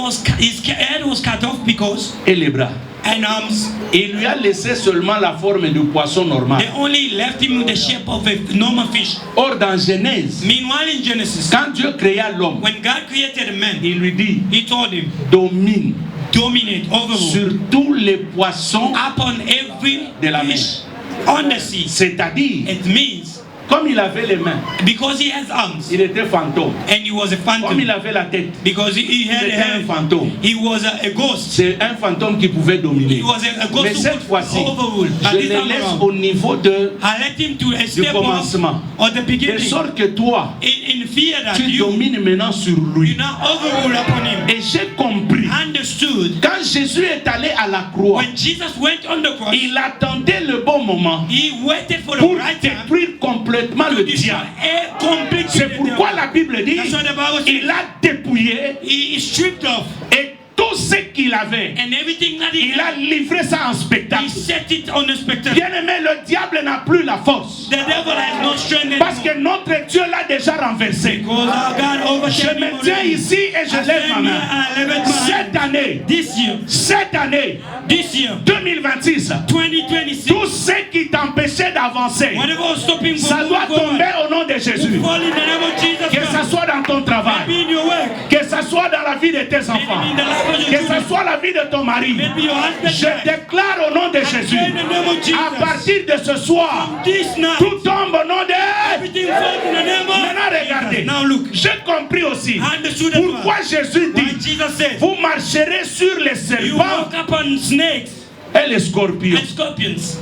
head was cut off because et les bras. and arms. Il lui a laissé seulement la forme du poisson normal. They only left him with the shape of a normal fish. Or, dans Genèse, Meanwhile, in Genesis, quand Dieu créa l'homme, when God created man, il lui dit, He told him, domine dominate over sur tous les poissons upon every de la mer. fish on the sea. C'est-à-dire, It means Comme il avait les mains, because he has arms il était fantôme. and he was a Comme il phantom, avait la tête, because he had c'était un a fantôme. he was a ghost. C'est un fantôme qui pouvait dominer. He was a ghost Mais who cette could fois-ci, overrule. But je this les time laisse around, au niveau de I let him to a du step commencement. of the De beginning, sorte que toi, in fear that tu you domines maintenant sur lui. now overrule upon him. Et j'ai compris, Understood. quand Jésus est allé à la croix, When Jesus went on the cross, il attendait le bon moment he waited for the pour right time détruire complètement to le destroy diable. completely C'est the pourquoi devil. la Bible dit, That's what the Bible says. il a dépouillé He stripped off et tout ce qu'il avait, and everything that he il a had, livré ça en spectacle. he set it on the spectacle. Bien aimé, le diable n'a plus la force. The devil has no strength Parce anymore. que notre Dieu l'a déjà renversé. Because our God Je overcame him me tiens already. ici et je I lève ma stand here main. and I lift my Cette hand. année, This year, 2026, 2026, tout ce qui t'empêchait d'avancer, whatever was stopping ça from doit moving tomber forward, au nom de Jésus. fall in the name of Jesus Que ça Christ. soit dans ton travail, Maybe in your work, que ça soit dans la vie de tes enfants, maybe in the life of your que ça children, soit la vie de ton mari. maybe your husband. Je déclare au nom de Jésus, In the name of Jesus, à partir de ce soir, this night, tout tombe au nom de... everything falls in the name of Maintenant regardez, Jesus. Now look, j'ai compris aussi I understood as pourquoi well. Jésus Why dit, Jesus said, vous marcherez sur les you serpents walk upon snakes et les scorpions. and scorpions.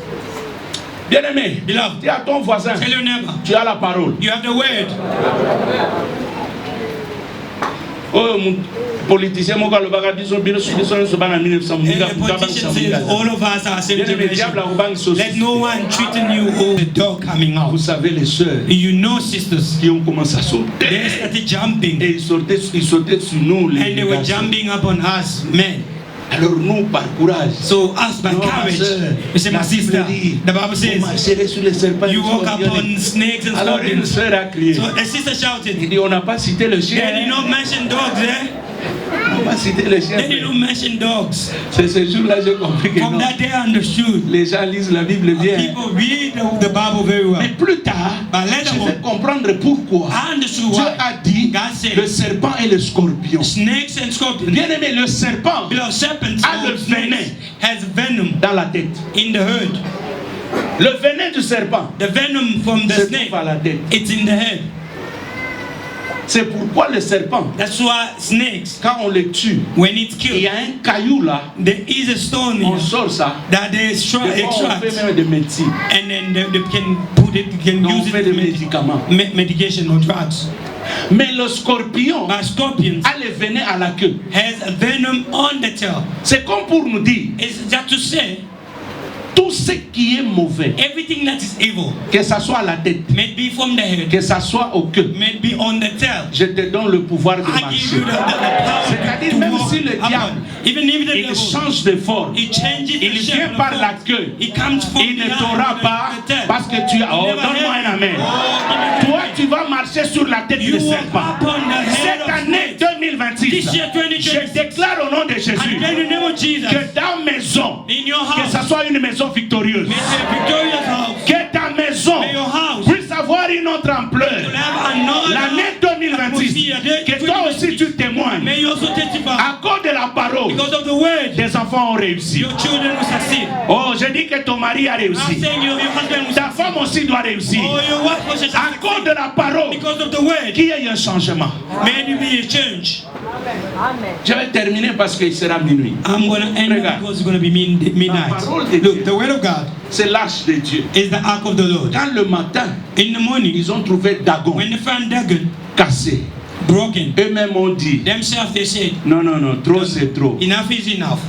Bien aimé, Beloved, dis à ton voisin, tell your neighbor, tu as la parole. you have the word. Oh, mon politicien, mon gars, le bagage, disons, bien sûr, ils sont en 1900. And the politician says all of us are same Bien aimé, generation. diable, la banque sociale. Let no one treating you oh the dog coming Vous out. savez, les sœurs You know, sisters, qui ont commencé à sauter. they started jumping Et ils sautaient sur nous, les and they were garçons. jumping upon us, men. Alors nous, par courage, So us by non, ma courage, sœur, you say, my la sister, Bible dit, the Bible vous says, marcherez sur les serpents et you les walk scorpions. upon snakes and Alors une scorpions. sœur a crié. So a sister shouted, Il dit, on n'a pas cité le chien. they did not mention dogs, eh? On n'a pas cité le chien. They did not mention dogs. C'est ce jour-là j'ai compris que From non. that day I understood. Les gens lisent la Bible bien. People read the Bible very well. Mais plus tard, But later je vais on, comprendre pourquoi. I understood Dieu why a dit God said le serpent et le scorpion. snakes and scorpions. Bien aimé, le serpent Beloved, serpents a le or snakes venin has venom dans la tête. in the head. Le venin du serpent The venom from the se snake, trouve à la tête. it's in the head. C'est pourquoi le serpent, That's why snakes, quand on le tue, when it's il y killed, a un caillou là, there is a stone on here sort ça. that they Des fois, on extract, fait même des médecines. and then they can put it, can On use fait it des as médicaments. medication or drugs. Mais le scorpion But scorpions a le venin à la queue. has a venom on the tail. C'est comme pour nous dire, It's that to say tout ce qui est mauvais, everything that is evil, que ça soit à la tête, may it be from the head, que ça soit au queue, may it be on the tail. je te donne le pouvoir de I give marcher. you the power C'est-à-dire, to même walk si le upon. diable, Even if the il devil, change de forme, it changes il the vient shape par of la the queue, It comes from il ne behind t'aura pas the tail. parce que tu as... Oh, Never donne-moi had- un amen. Oh, Toi, tu vas marcher sur la tête you du walk serpent. upon the head Cette of année snakes. 2026, This year, 2026, je déclare au nom de I Jésus declare in the name of Jesus, que ta maison, in your que house, ça soit une maison victorieuse, may it be a victorious house, que ta maison may your house puisse avoir une autre ampleur. will have another L'année 2026, que toi aussi tu témoignes. May you also testify À cause de la parole, because of the word, des enfants ont réussi. your children will succeed. Oh, je dis que ton mari a I'm réussi. saying your husband will Ta succeed. femme aussi doit réussir. Oh, your wife will succeed. À cause de la parole, Because of the word, qu'il y ait un changement. may it be a change. Je vais terminer parce qu'il sera minuit. I'm going to end it Regarde. because it's going to be midnight. La parole de Look, Dieu. the word of God C'est l'arche de Dieu. is the ark of the Lord. Quand le matin, In the morning, ils ont trouvé Dagon when they found Dagon cassé, broken, eux-mêmes ont dit, themselves they said, non, non, non, trop c'est trop. enough is enough.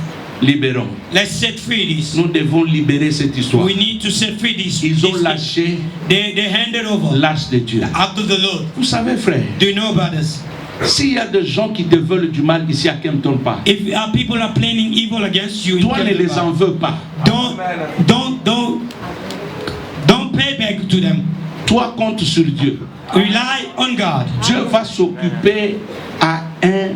Libérons. Let's set free this. Nous devons libérer cette histoire. We need to set free this. Ils ont this- lâché They handed over l'arche de Dieu. the ark of the Lord. Vous savez, frère, Do you know, brothers? s'il y a des gens qui te veulent du mal ici à Kempton Park, If people are planning evil against you, in toi ne Kempton les Park, en veux pas. don't pay back to them. Toi, compte sur Dieu. Rely on God. Dieu va s'occuper à un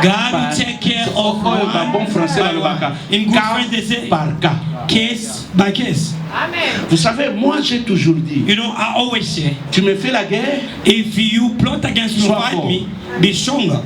God will take care of bon français by one. In good French they say par cas. case by case. Vous savez, moi j'ai toujours dit, You know, I always say, tu me fais la guerre, if you plot against me, Sois fight fort. me, be stronger.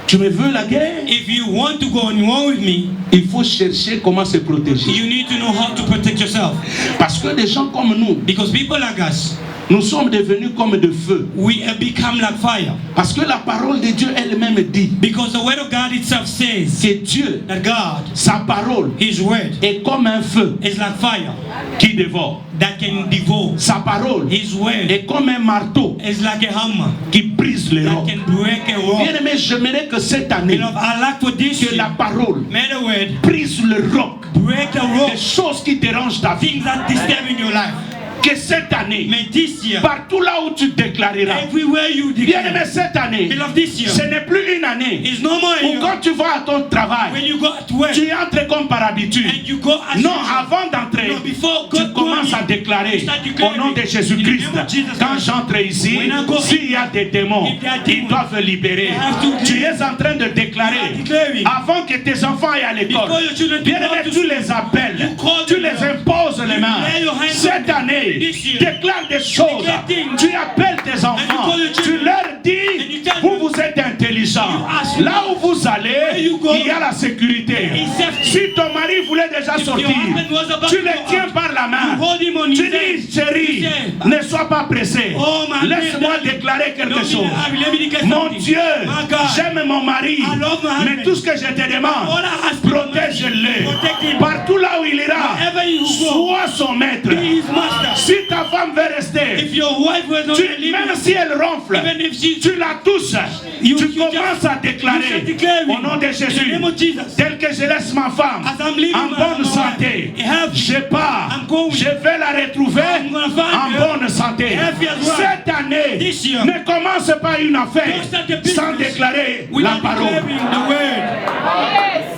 tu me veux la guerre, If you want to go on war with me, il faut chercher comment se protéger. you need to know how to protect yourself. Parce que des gens comme nous, Because people like us, nous sommes devenus comme de feu. we have become like fire. Parce que la parole de Dieu elle-même dit Because the word of God itself says que Dieu, that God, sa parole, His word, est comme un feu is like fire qui dévore. that can devour. Sa parole His word est comme un marteau is like a hammer qui brise les that rocs. can break a rock. Bien aimé, j'aimerais que cette année, Beloved, I like for this que la year, parole may the word brise le roc, break the rock, les choses qui dérangent ta vie. things that disturb in your life. Que cette année, May this year, partout là où tu déclareras, everywhere you bien aimé, declare, cette année, beloved, this year ce n'est plus une année is no more a où year quand tu vas à ton when travail, you go to work tu entres comme par habitude. and you go as Non, usual. avant d'entrer, No, before tu God commences à going, déclarer you start declaring au nom de in the Jésus-Christ. name of Jesus Quand Christ. j'entre ici, When I go s'il y a des démons, if there are ils demons, doivent libérer. they have to Tu leave. es en train de You are déclarer declaring. avant que tes enfants aillent à l'école. Before your children Bien go aimé, to tu school, les appelles, you call tu them les out. imposes les You mains. lay your hands Cette on them. année, This year, déclare des choses. declare things. Tu appelles tes enfants, call your tu children. leur And dis, you tell vous them. vous êtes intelligents. You ask Là où vous allez, Where you go, il y a la sécurité. is safety. Si ton mari voulait déjà If sortir, your husband was about tu to le go tiens out, par la main. you hold him on Tu his hand. dis, chérie, You say, ne sois pas pressé. Oh, my Laisse-moi darling, déclarer quelque let me- chose. let me declare Mon something. Dieu, My God, j'aime mon mari, I love my husband. mais tout ce que je te demande, All I ask for protège-le. protect him. Partout là où il ira, Wherever you go, sois son maître. be his master. Si ta femme veut rester, If your wife was not leaving, même si elle ronfle, even if she, tu la touches, You- tu you commences à you déclarer shall declare au nom de in the Jésus, name of Jesus. tel que je laisse ma femme As I'm leaving en my- bonne my santé, wife, healthy, je pars, I'm going. je vais la retrouver I'm gonna find en her bonne santé. healthy as well. Cette année, This year, ne commence pas une affaire don't start the business sans déclarer la without parole. declaring the word.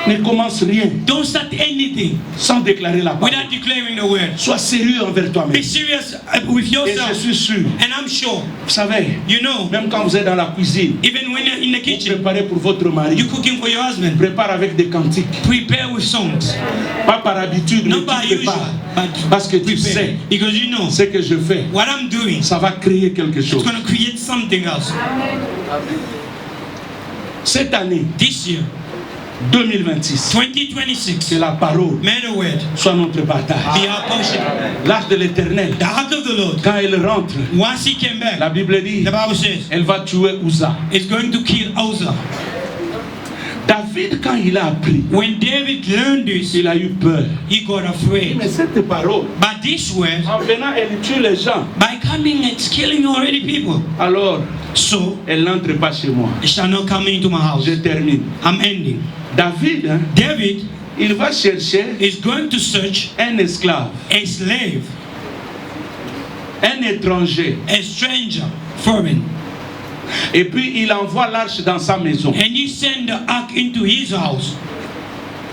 Ne commence rien Don't start anything sans déclarer la parole. without declaring the word. Sois sérieux envers toi-même. Be serious with Et je yourself. suis sûr, And I'm sure, vous savez, you know, même quand vous êtes dans la cuisine, even when you're in the vous kitchen, préparez pour votre mari, you're cooking for your husband. prépare avec des cantiques. Prepare with songs. Pas par habitude, mais Not by tu usual, prépares. but Parce que tu prepare. sais Because you know, ce que je fais, what I'm doing, ça va créer quelque it's chose. going to create something else. Cette année, This year, 2026, 2026, que la parole may the word soit notre partage. be our portion. L'âge de l'éternel, The heart of the Lord, quand elle rentre, once he came back, la Bible dit, the Bible says, elle va tuer Uza. it's going to kill Uzzah. David, quand il a appris, When David learned this, il a eu peur. he got afraid. Mais cette parole, But this word, en venant, elle tue les gens. by coming, it's killing already people. Alors, So, elle n'entre pas chez moi. it shall not come into my house. Je termine. I'm ending. David, hein, David il va chercher is going to search un esclave, a slave, un étranger. a stranger, foreign, Et puis il envoie l'arche dans sa maison. and he send the ark into his house,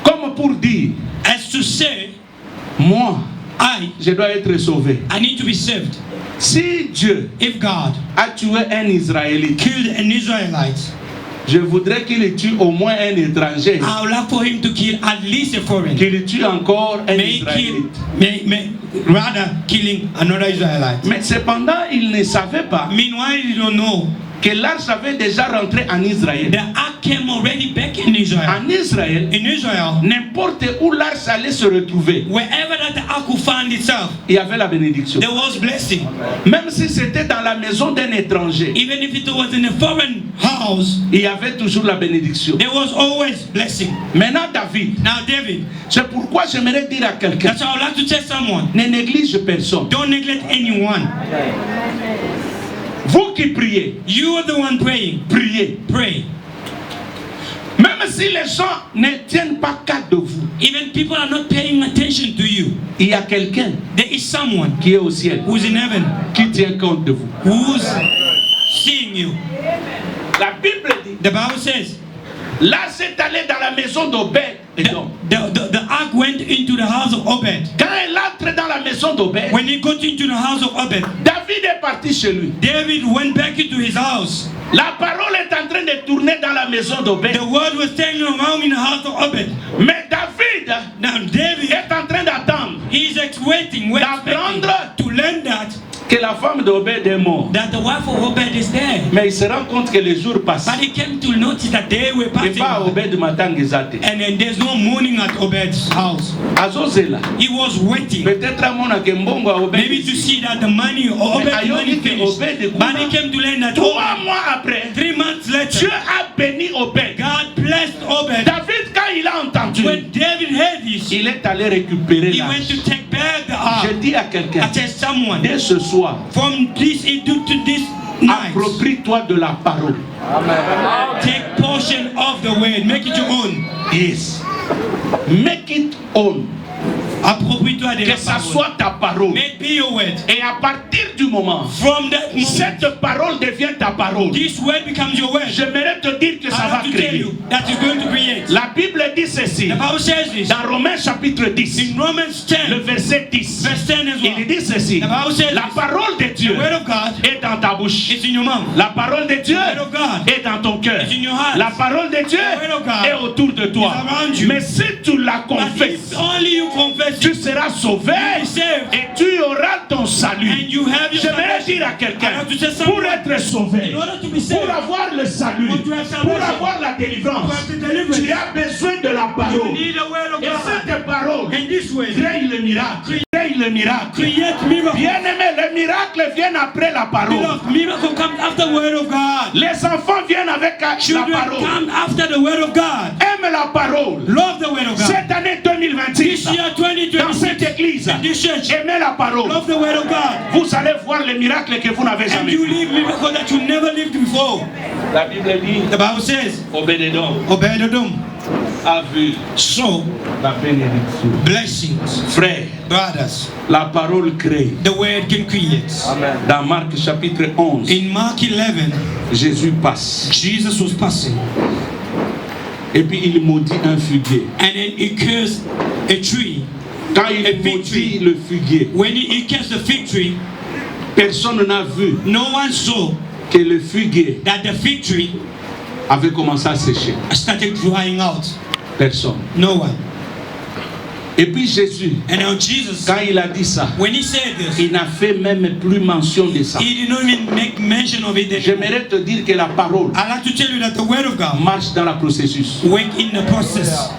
Comme pour dire, as to say, moi, I je dois être sauvé. need to be saved. Si Dieu If God a tué un Israélite, killed an Israelite, je voudrais qu'il tue au moins un étranger. I would like for him to kill at least a foreign. Qu'il tue encore un May kill, Israélite. may rather killing another Israelite. Mais cependant, il ne savait pas Meanwhile, you don't know que l'arche avait déjà rentré en Israël. the ark came already back in Israel. En Israël, In Israel, n'importe où l'arche allait se retrouver, wherever that the ark would find itself, il y avait la bénédiction. there was blessing. Même si c'était dans la maison d'un étranger, Even if it was in a foreign house, il y avait toujours la bénédiction. there was always blessing. Maintenant, David, Now, David, c'est pourquoi j'aimerais dire à quelqu'un, that's why I would like to tell someone, ne néglige personne. don't neglect anyone. Vous qui priez, You are the one praying. priez. Pray. Même si les gens ne tiennent pas compte de vous, Even people are not paying attention to you. il y a quelqu'un There is someone qui est au ciel, who's in heaven, qui tient compte de vous. who's seeing you. La Bible dit, The Bible says, là c'est allé dans la maison d'Obed. the ark went into the house of Obed. Quand elle entre dans la maison d'Obed, When he got into the house of Obed, David est parti chez lui. David went back into his house. La parole est en train de tourner dans la maison d'Obed. The word was staying around in the house of Obed. Mais David Now David est en train d'attendre is waiting d'apprendre to learn that que la femme d'Obed est morte. that the wife of Obed is there. Mais il se rend compte que les jours passent. But he came to notice that they were Et passing. pas Obed matangizate. And then there's no mourning at Obed's house. Azozela. He was waiting. Peut-être à mon akembongo a Obed. Maybe to see that the money, Obed's money finished. But he came to learn that 3 mois après, 3 months later, Dieu a béni Obed. God blessed Obed. David, quand il a entendu, When David heard this, il est allé récupérer he went to l'arche. take back the Je ark. dis à quelqu'un, I tell someone, dès ce soir, from this to this night, approprie-toi de la parole. take portion of the word, make it your own. Yes. Make it own. Approprie-toi de la Que ça parole. soit ta parole. May it be your word. Et à partir du moment, From that moment, cette parole devient ta parole. this word becomes your word. J'aimerais te dire que ça I va have to tell créer. you that is going to create. La Bible dit ceci. The Bible says this Dans Romains chapitre 10, in Romans 10, le verset 10. verse 10 as well. Il dit ceci. The Bible says La this. parole de Dieu The word of God est dans ta bouche. is in your mouth. La parole de Dieu The word of God est dans ton cœur. is in your heart. La parole de Dieu The word of God est autour de toi. is around you. Mais si tu la But confesses, if only you confess tu it, seras sauvé you'll be saved. et tu auras ton salut. And you have your J'aimerais salvation. dire à I quelqu'un, have to say pour something. être sauvé, In order to be saved, pour avoir le salut, For to have pour salvation, avoir la délivrance, to have the deliverance, tu as besoin de la you parole. need the word of Et God. cette parole And this way, crée le miracle. Crée le miracle. create miracle. Bien-aimé, le miracle vient après la parole. Beloved, miracle comes after the word of God. Les enfants viennent avec la Children parole. come after the word of God. Aime la parole. Love the word of God. Cette année 2026, This year dans cette 2026, église, in this church, aimez la parole. love the word of God. Vous allez voir les miracles que vous n'avez And jamais you vus. live miracle that you never lived before. La Bible dit, The Bible says, Obédédon Obed-Edom a vu saw la bénédiction. blessings. Frère, Brothers, la parole crée. the word can create. Dans Marc chapitre 11, In Mark 11, Jésus passe. Jesus was passing, Et puis il maudit un figuier. and then he cursed a tree. Quand il A fig maudit tree. le figuier, When he cursed the fig tree, personne n'a vu no one saw que le figuier that the fig tree avait commencé à sécher. started drying out. Personne. No one. Et puis Jésus, And now Jesus, quand il a dit ça, when he said this, il n'a fait même plus mention de ça. he did not even make mention of it anymore. J'aimerais te dire que la parole I like to tell you that the word of God marche dans le processus. work in the process.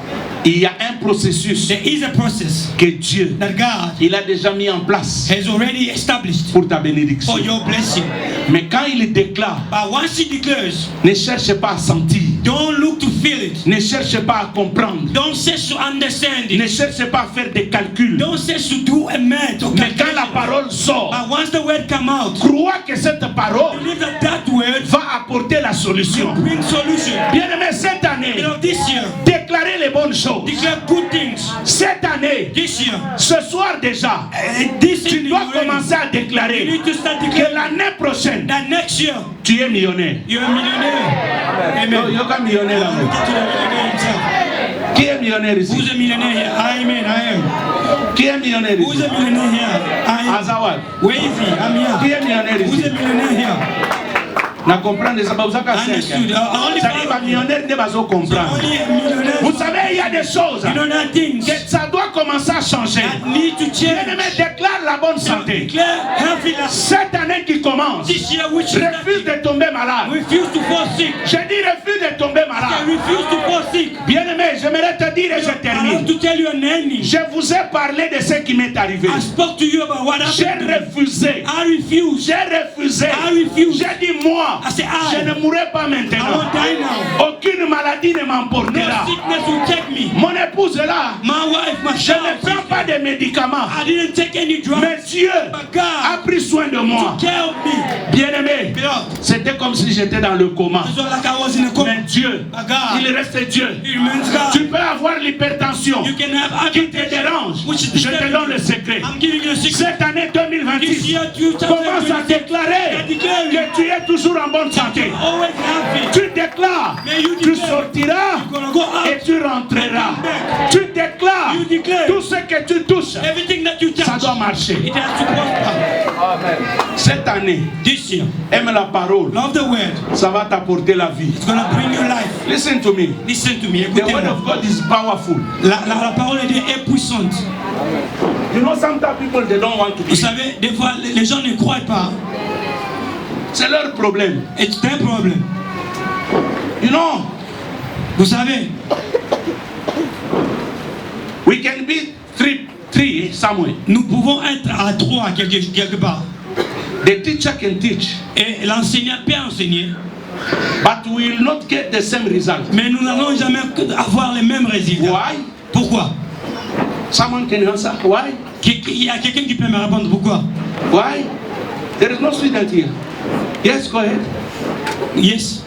Il y a un processus There is a process que Dieu, that God il a déjà mis en place has already established pour ta bénédiction. for your blessing. Mais quand il déclare, But once he declares, ne cherche pas à sentir, don't look to feel it. ne cherche pas à comprendre, Don't search to understand ne it. cherche pas à faire des calculs. Don't search to do a math or Mais quand la calculation. parole sort, But once the word come out, crois que cette parole believe that that word va apporter la solution. bring solution. Bien-aimé, cette année, You know, this year, déclarez les bonnes choses. declare good things. Cette année, This year, ce soir déjà, this tu evening dois already, commencer à you déclarer need to start que declaring l'année prochaine, that next year, tu es millionnaire. you're a millionaire. Amen. Il y a qu'un millionnaire là. Get to the millionaire himself. Qui est millionnaire ici? Who's a millionaire here? Amen, I am. Qui est millionnaire Who's ici? a millionaire here? I am. Azawad. Where is he? I'm Qui here. est millionnaire Who's ici? a millionaire here? Na comprendre ça va vous faire Understood. Only ça dit, five. millionnaire ne va pas comprendre. Only a millionaire. Vous savez, il y a des choses You know that things que ça doit commencer à changer. that need to Bien-aimé, change. déclare la bonne santé. Declare healthy life. Cette année qui commence, This year, which is refuse de tomber malade. refuse to fall sick. J'ai dit refuse de tomber I malade. refuse to fall sick. Bien-aimé, j'aimerais te dire et je I have termine. to tell you an ending. Je vous ai parlé de ce qui m'est arrivé. I spoke to you about what J'ai happened. to me. refusé. I refuse. J'ai refusé. I refuse. J'ai dit moi, I say I. je ne mourrai pas I maintenant. won't die now. Aucune maladie ne No m'emportera. sickness will take me. Mon épouse est là. My wife, my Je ne child. prends pas de médicaments. I didn't take any drugs. Mais Dieu But a God pris soin de moi. took care of me. Bien-aimé, Beloved, c'était comme si j'étais dans le coma. it's not like I was in a coma. Mais Dieu, But God, il reste Dieu. He remains Tu God. peux avoir l'hypertension You can have qui te hypertension, dérange. which is Je te donne le secret. I'm giving you a secret. Cette année This 2026, year, commence à 2026, déclarer que tu es toujours en bonne santé. always happy. Tu déclares, May you tu declare, sortiras you're gonna go out. et tu rentreras. and come back. Tu déclares, You declare, tout ce que tu touches, everything that you ça touch, doit marcher. it has to prosper. Cette année, This year, aime la parole. love the word. Ça va t'apporter la vie. It's gonna bring you life. Listen to me. Listen to me. The word Écoutez-moi. of God is powerful. La parole de Dieu est puissante. You know, sometimes people they don't want to Vous believe. savez, des fois, les gens ne croient pas. C'est leur problème. Et c'est un problème. You know, Vous savez, we can be three somewhere. nous pouvons être à trois quelque part. The teacher can teach, Et l'enseignant peut enseigner. but we will not get the same result. Mais nous n'allons jamais avoir les mêmes résultats. Why? Pourquoi? Someone can answer. Why? Il y a quelqu'un qui peut me répondre pourquoi? Why? There is no student here. Yes, go ahead. Yes.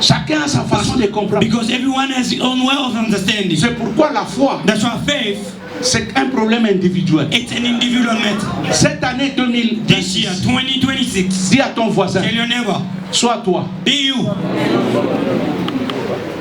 Chacun a sa façon de comprendre. Because everyone has his own way of understanding. C'est pourquoi la foi, That's why faith, c'est un problème individuel. it's an individual matter. Cette année This year, 2010, 2026, dis à ton voisin, tell your neighbor, sois toi. be you.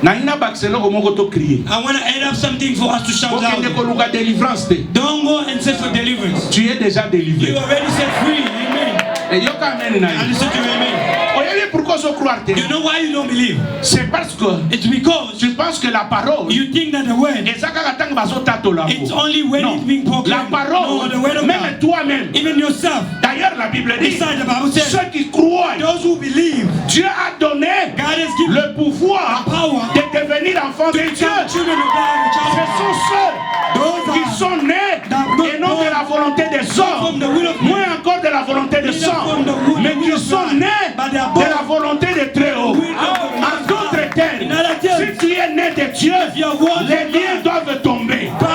Naina Baxelo komoko to crier. I want to add up something for us to shout Okende loud. koluka délivrance te. Don't go and search for deliverance. Tu es déjà You délivré. already set free. Amen. Et yo ka amen na And yo. listen to me, amen. Oyebi pourquoi so croire te? You know why you don't believe? C'est parce que It's because tu penses que la parole you think that the word, ezaka tanga bazo tato la it's only when Non. it's being La proclaimed. parole, No, the word of même God. toi-même. Even yourself. D'ailleurs, la Bible dit, Besides, the Bible says, ceux qui croient, those who believe, Dieu a donné God has given le pouvoir the power de devenir enfant to de Dieu. become children of God. Ce sont ceux Those qui are sont nés et non de la volonté des hommes, from the will of moins encore de la volonté des hommes, mais qui sont nés de la volonté de très haut. En d'autres termes, si tu es né de Dieu, les liens doivent tomber. Oh,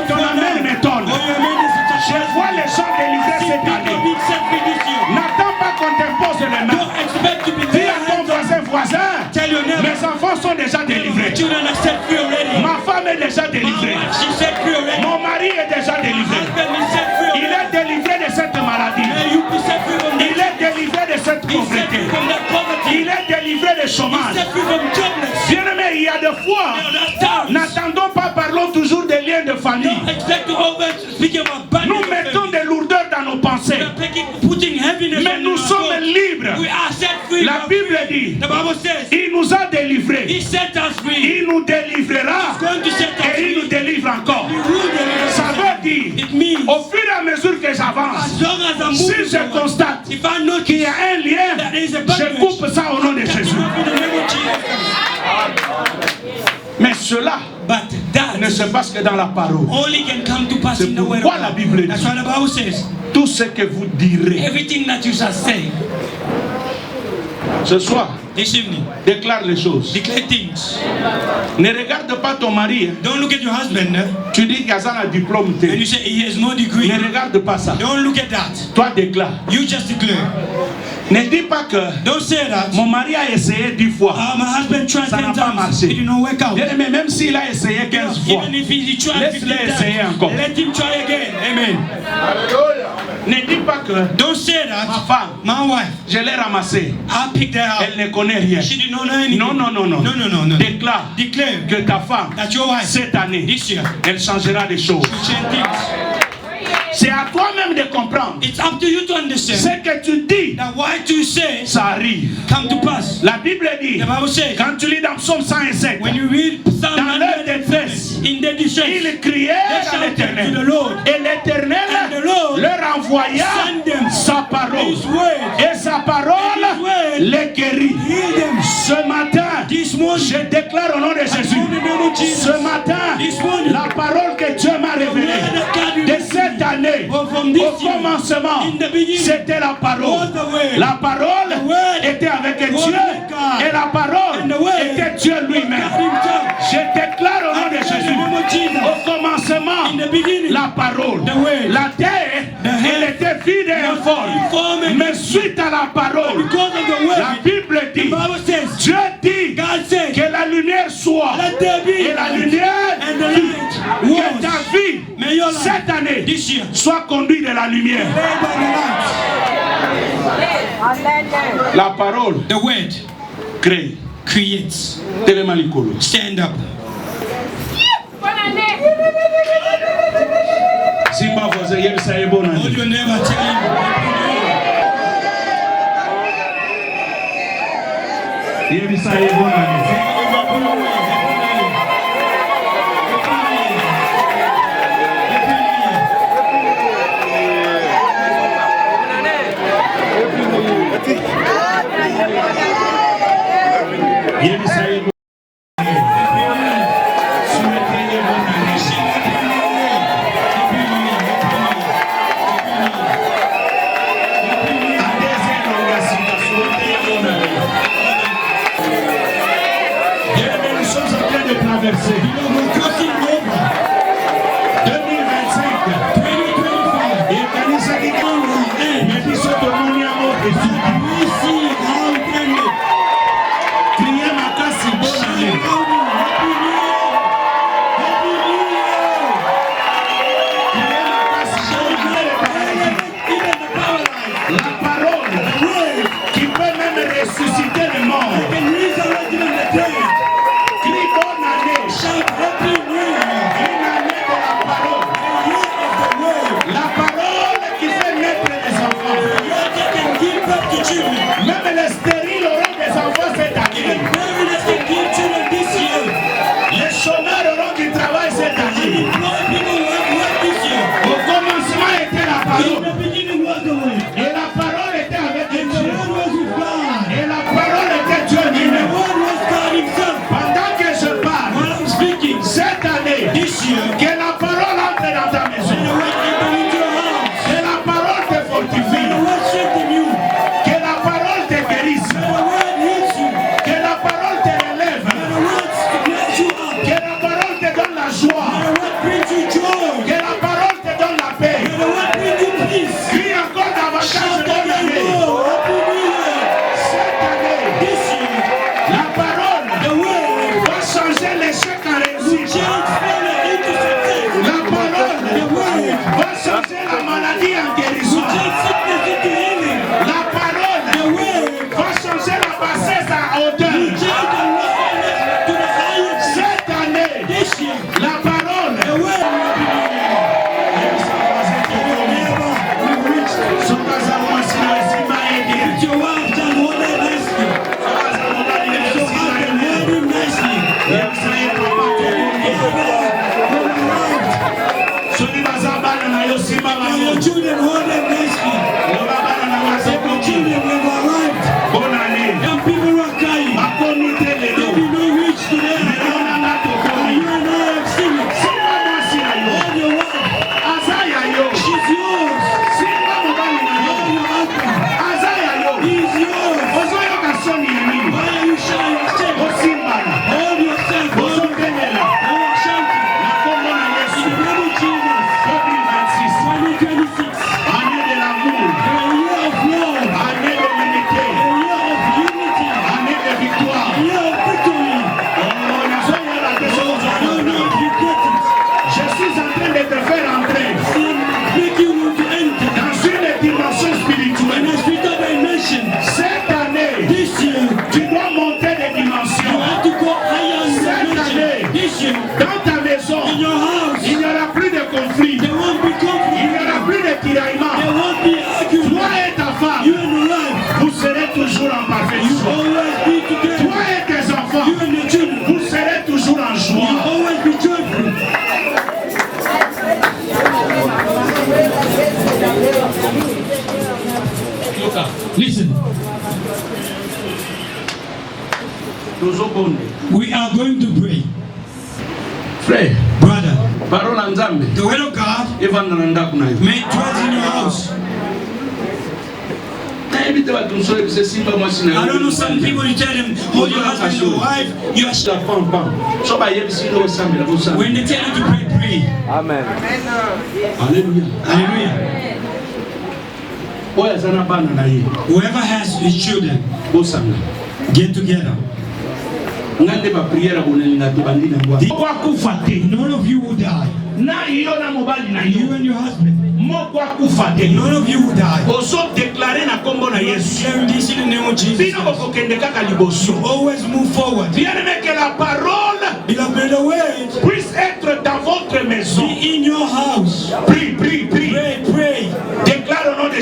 ton amen m'étonne. Je vois les gens délivrés cette année. N'attends pas qu'on t'impose les mains. Dis à ton voisin, mes enfants sont déjà délivrés. Ma femme est déjà délivrée. Mon mari est déjà délivré. Il est délivré de cette maladie. Il est délivré de cette pauvreté. Il est délivré de chômage. Bien-aimé, il y a des fois, n'attendons pas, parlons toujours des liens de famille. Nous mettons des lourdeurs dans nos pensées. Mais nous sommes libres. La Bible dit, il nous a délivrés. Il nous délivrera et il nous délivre encore. Ça veut dire, au fur et à mesure que j'avance, si je constate qu'il y a un lien, je coupe ça au nom de Jésus. Mais cela ne se passe que dans la parole. only can come to pass C'est in the word of pourquoi la God. Bible dit, That's why the Bible says, tout ce que vous direz everything that you shall say ce soir, this evening, déclare les choses. declare things. Ne regarde pas ton mari. Don't look at your husband Tu dis qu'il y a un diplôme. and you say he has no degree. Ne regarde pas ça. Don't look at that. Toi déclare. You just declare. Ne dis pas que Don't say that. mon mari a essayé 10 fois. My husband tried Ça 10 n'a pas times. marché. It did not work out. Bien aimé, même s'il a essayé 15 fois, Even if he tried laisse-le 15 essayer times, encore. let him try again. Amen. Ne dis pas que Don't say ma that. femme, My wife, je l'ai ramassée. I picked her Elle out. ne connaît rien. She did not know anything. Non, non, non, non. No, no, no, no. Déclare Declare que ta femme, that your wife, cette année, this year, elle changera des choses. will change things. C'est à toi-même de comprendre. It's up to you to understand Ce que tu dis, that what you say ça arrive. come to pass. La Bible dit, The Bible says, quand tu lis dans Psaume 107, when you read Psalm dans leur détresse, 107, in their distress, ils crièrent they à shouted to the l'Éternel. Lord, Et l'Éternel and the Lord leur envoya sent them sa parole. His word, Et sa parole His word les guérit. heal them. Ce matin, This morning, je déclare au nom de Jésus, in the name of Jesus, ce matin, this morning, la parole que Dieu m'a révélée de cette année, from this au year, commencement, in the beginning, c'était la parole. was the word. La parole The word était avec was Dieu with God. et la parole And the word était Dieu lui-même. God himself. Je déclare au nom de In the Jésus, name of Jesus, au commencement, in the beginning, la parole. the word. La terre, elle était vide et informe. informed. Mais suite à la parole, Because of the la word, Bible the dit, Bible says, Dieu dit God said, que la lumière soit. let there be Et la light. lumière, And the light que ta was. vie, May your life cette année, this year soit conduite de la lumière. led by the light. La parole The word crée. creates. Tellement likolo. Stand up. Zina Simba voisin, il y a ça est bon. Hold your neighbor, tell him. Il y a ça est bon. Traverser 2025 et kanisa likango mais biso tomoni yango esuki kriye makasi bonane la parole qui peut même ressusciter les morts. Même les stériles auront des enfants cette année. Les chômeurs auront du travail cette année. Au commencement était la parole. Et la parole était avec Dieu. Et la parole était Dieu lui-même. Pendant que je parle, cette année, que la parole entre dans ta maison. Que la parole te fortifie. Dans ta maison, il n'y aura plus de conflit. Il n'y aura plus de tiraillement. Toi et ta femme, vous serez toujours en parfaite joie. Toi et tes enfants, vous serez toujours en joie. Listen. We are going to pray. Frère, brother, the word of God may dwell in your house. I don't know, some people you tell them, hold your husband or wife, you are when they tell you to pray, pray. Amen. Hallelujah. Hallelujah. Whoever has his children, get together. None of you will die. You and your husband. None of you will die. Declaring this in the name of Jesus. You always move forward. Beloved, the word puisse être dans votre maison. Be in your house. Prie, prie,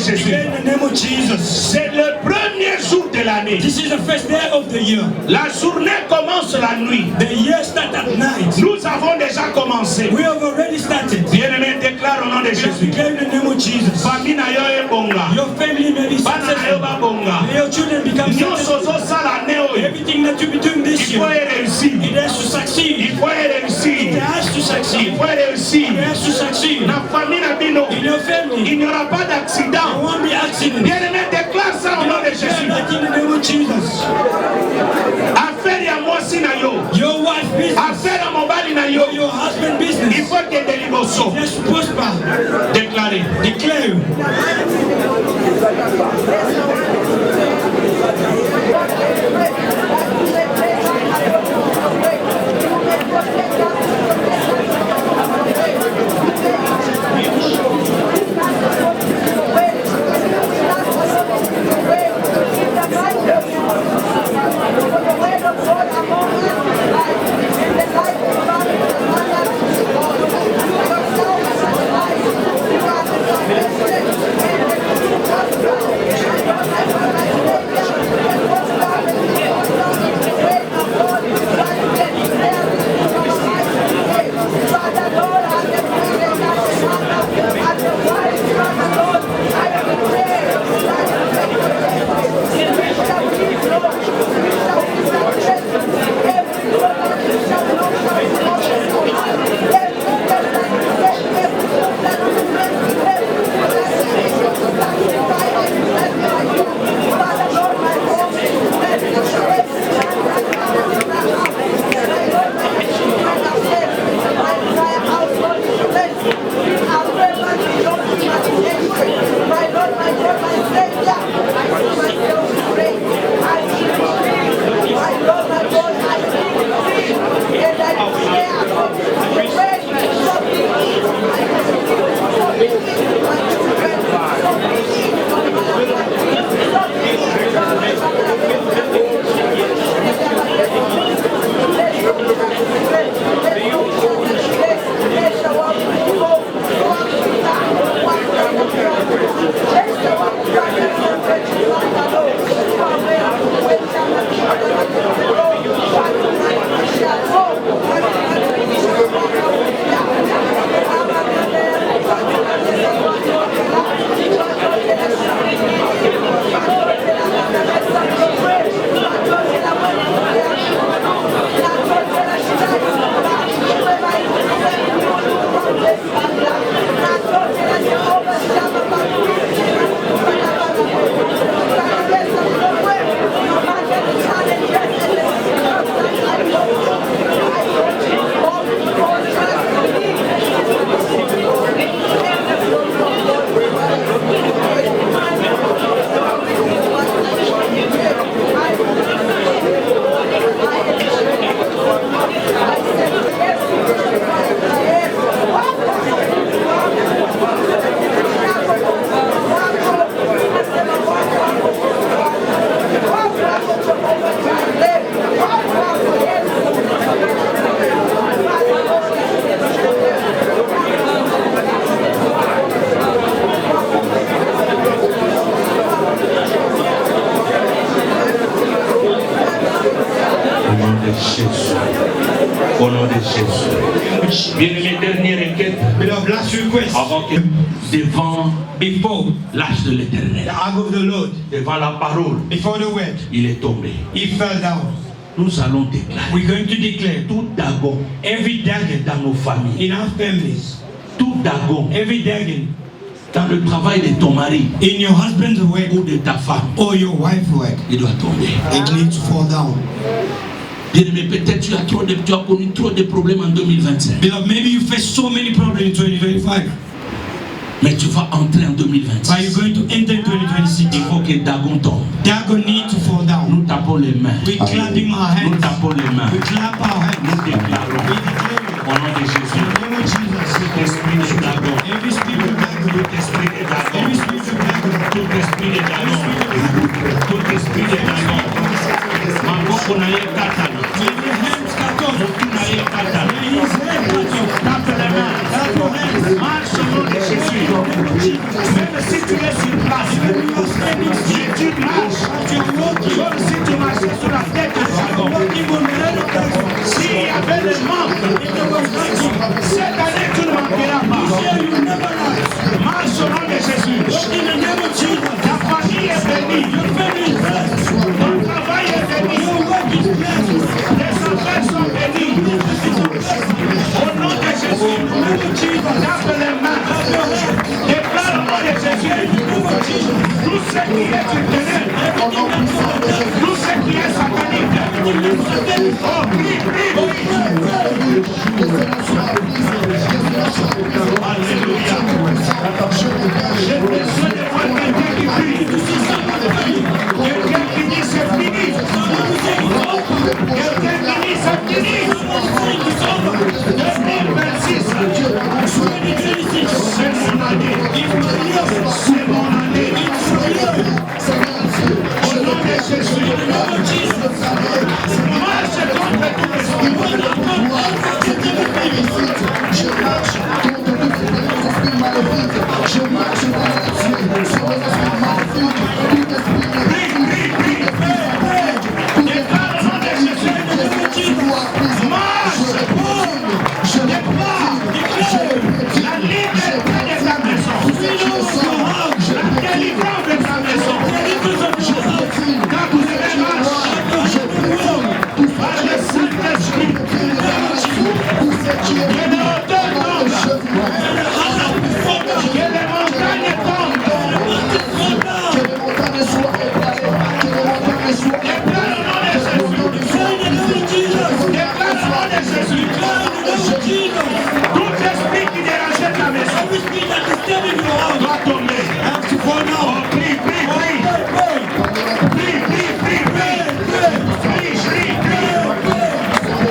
Jésus. Declare in the name of Jesus. C'est le premier jour de l'année. This is the first day of the year. La journée commence la nuit. The year starts at night. Nous avons déjà commencé. We have already started. Bien-aimé, déclare au nom de Jésus. Declare in the name of Jesus. Famille na yo e bonga. Your family may be Bana na yo successful. ba bonga. May your children become Nyonso successful. ozosala ne oyo. Everything that you be doing this Il faut year, y réussir. it has to succeed. Il faut y réussir. It has to Il succeed. faut y réussir. It has to succeed. Na famille na bino. In your family, Il n'y aura pas there d'accident. won't be accidents. Bien-aimé, déclare ça au nom de Declare Jésus. that in the name of Jesus. Affaire ya mwasi na yo. Your wife business, Affaire ya mobali na yo. your husband Il business, faut que de liboso. let's prosper. Déclarer. Declare. Au nom de Jésus. Bien-aimé, dernière requête. Beloved, last request. Avant que devant Before l'âge de the l'éternel, ark of the Lord, devant la parole, before the word, il est tombé. he fell down. Nous allons déclarer We're going to declare tout dragon every dragon dans nos familles, in our families, tout dragon every dragon dans le travail de ton mari in your husband's work ou de ta femme, or your wife's work, il doit tomber. it needs to fall down. Bien-aimé, peut-être tu as connu trop de problèmes en 2025. Beloved, maybe you face so many problems in 2025, Mais tu vas entrer en 2026. but you're going to enter in 2026. Il faut que Dagon tombe. Dragon need to fall down. Nous tapons les mains. We clapping our Nous hands. tapons les mains. We clap our hands. Nous déclarons We declare au nom de Jésus. in the name of Jesus. Tout esprit de Dagon. Every spirit of dragon, Tout esprit de Dagon. every spirit of dragon, Tout esprit de Dagon. Tout esprit de Dagon. Maboko na ye katana. may your hands cut off. Motu na ye katana. May his head cut off. Tape les mains. Clap your hands. Marche au nom de Jésus. Même si tu es sur place, avait les membres. Cette année, tu ne manqueras pas. Marche au nom de Jésus. Ta famille est bénie. Ton travail est béni. Les affaires sont bénies. Au nom de Jésus, lave les mains. Déclare au nom de Jésus. Tout ce qui est éternel, tout ce qui est satanique. Oh, prie, prie, prie. Alléluia. J'ai besoin de voir quelqu'un qui prie. Quelqu'un qui dit c'est fini. Quelqu'un qui dit c'est fini. 2026. C'est mon année. C'est mon année. Au nom de Jésus. Marche contre tout esprit. Je marche contre tout esprit maléfique. Je marche dans la nature. Sur les esprits maléfiques. Tout esprit maléfique. Déclare au nom de Jésus. Marche. Je déclare la liberté de ta maison. La délivrance de ta maison. Quand vous allez marcher par le Saint-Esprit, que les hauteurs tombent, que les montagnes tombent, que les montagnes soient étalées, que les montagnes soient étalées. Déclare au nom de Jésus. Tout esprit qui dérangeait ta maison doit tomber. Oh, prie, prie, prie. Prie, prie, prie, prie. Prie, prie, prie.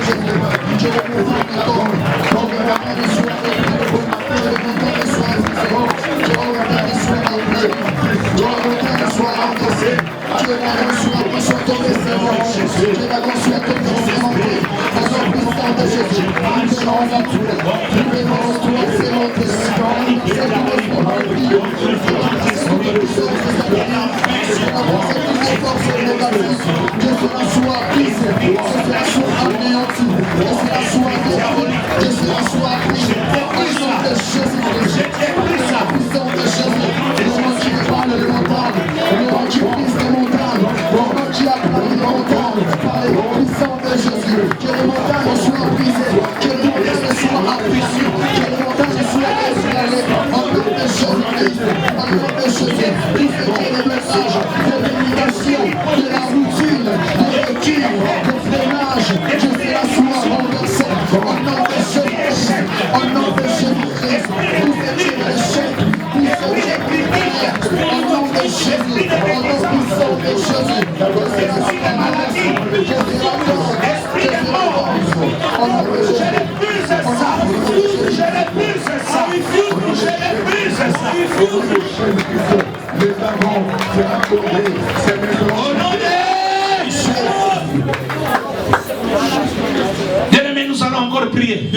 Bien-aimés, nous allons encore prier.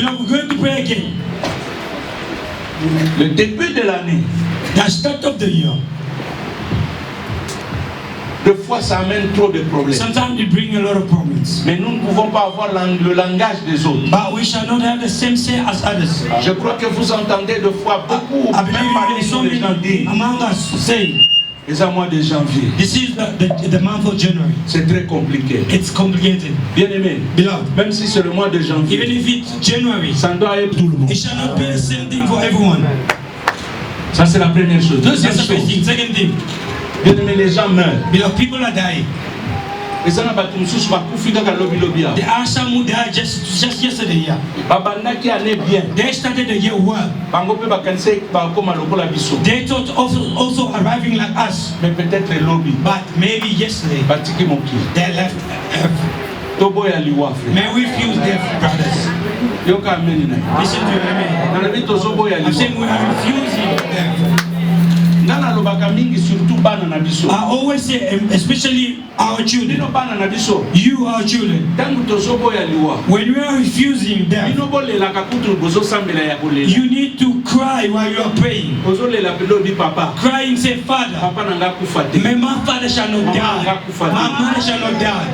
Le début de l'année, the start of the year, des fois ça amène trop de problèmes. sometimes it brings a lot of problems. Mais nous ne pouvons pas avoir le langage des autres. But we shall not have the same say as others. Je crois que vous entendez de fois beaucoup, I believe même parmi so nous, les gens many disent, among us say, les mois de janvier. this is the month of January. C'est très compliqué. It's complicated. Bien aimé, Beloved, même si c'est le mois de even janvier, if it's January, ça doit être tout le monde. it shall not be the same thing for everyone. Ça c'est la première chose. That's Deuxième the first chose, thing. Second thing, bien aimé, les gens meurent. beloved, people are dying. Les gens n'ont mususu bakufi kaka lobi lobi. There are some who died just yesterday. Yeah. Babandaki année bien. They started the year well. Bango pe bakanise bakoma lokola biso. They thought also arriving like us, Mais peut-être lobby. but maybe yesterday Batiki moki. they left. Tobo ya liwa frère. May we refuse their brothers. Yoka ameni na. Listen to me. Na lebi tozobo ya I'm liwa. saying we are refusing them. I always say, especially our children, you our children, when we are refusing them, you need to cry while you are praying. Crying, say, Father, my father shall not die, my mother shall not die.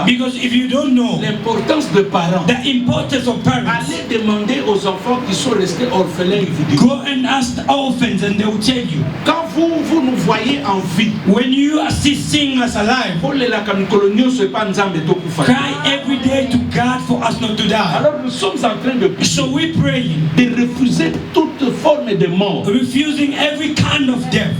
Because if you don't know l'importance de parents, the importance of parents, allez demander aux enfants qui sont restés orphelins. Go and ask orphans and they will tell you. Quand vous nous voyez en vie, when you are still seeing us alive, cry every day to God for us not to die. Alors nous sommes en train de so we pray de refuser toute forme de mort. Refusing every kind of death.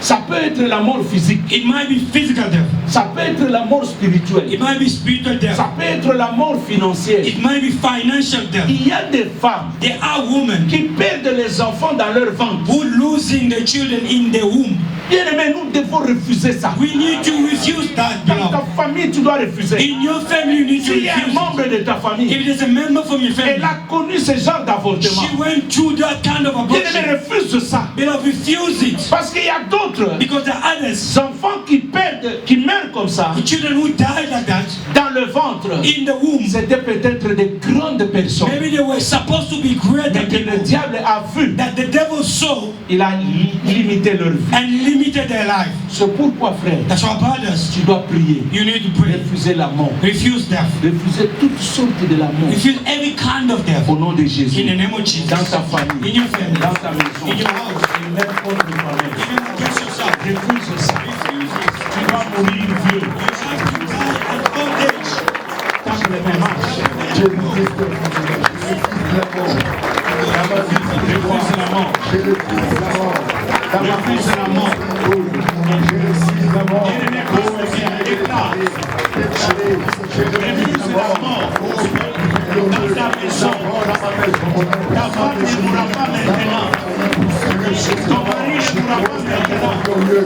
Ça peut être la mort physique. It might be physical death. Ça peut être la mort spirituelle. It might be spiritual death. Ça peut être la mort financière. It might be financial death. Il y a des femmes, there are women qui perdent les enfants dans leur ventre. Who losing the children in the womb. Bien aimé, nous devons refuser ça. We need to refuse that. Dans ta famille, tu dois refuser. In your family, you need to refuse. S'il y a un membre de ta famille, if there's a member from your family, elle a connu ce genre d'avortement, she went through that kind of abortion. Bien aimé, refuse ça. Beloved, refuse it. Parce qu'il y a d'autres. Because there are others, enfants qui perdent, qui meurent comme ça, the children who died like that, dans le ventre, in the womb, c'était peut-être de grandes personnes. Maybe they were supposed to be great. Mais que le diable a vu, that the devil saw, il a limité leur vie, and limited their life. C'est pourquoi, frère, that's why, brothers, tu dois prier. You need to pray. Refuser la mort. Refuse death. Refuser toutes sortes de la mort. Refuse every kind of death. Au nom de Jésus. In the name of Jesus. Dans ta famille. In your family. Dans ta maison. In your house. In n'importe quoi. Even against yourself. Refuse ça. Refuse it. Tu vas mourir vieux. You have to die at old age. Tape les mains. Je refuse la mort. Refuse la mort. Refuse la mort. Refuse la mort. Dans ta maison, ta femme ne pourra pas maintenant. Ton mari ne pourra pas maintenant.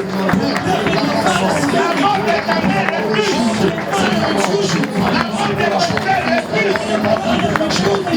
La mort de ta mère refuse. La mort de ton père refuse. La mort de ta soeur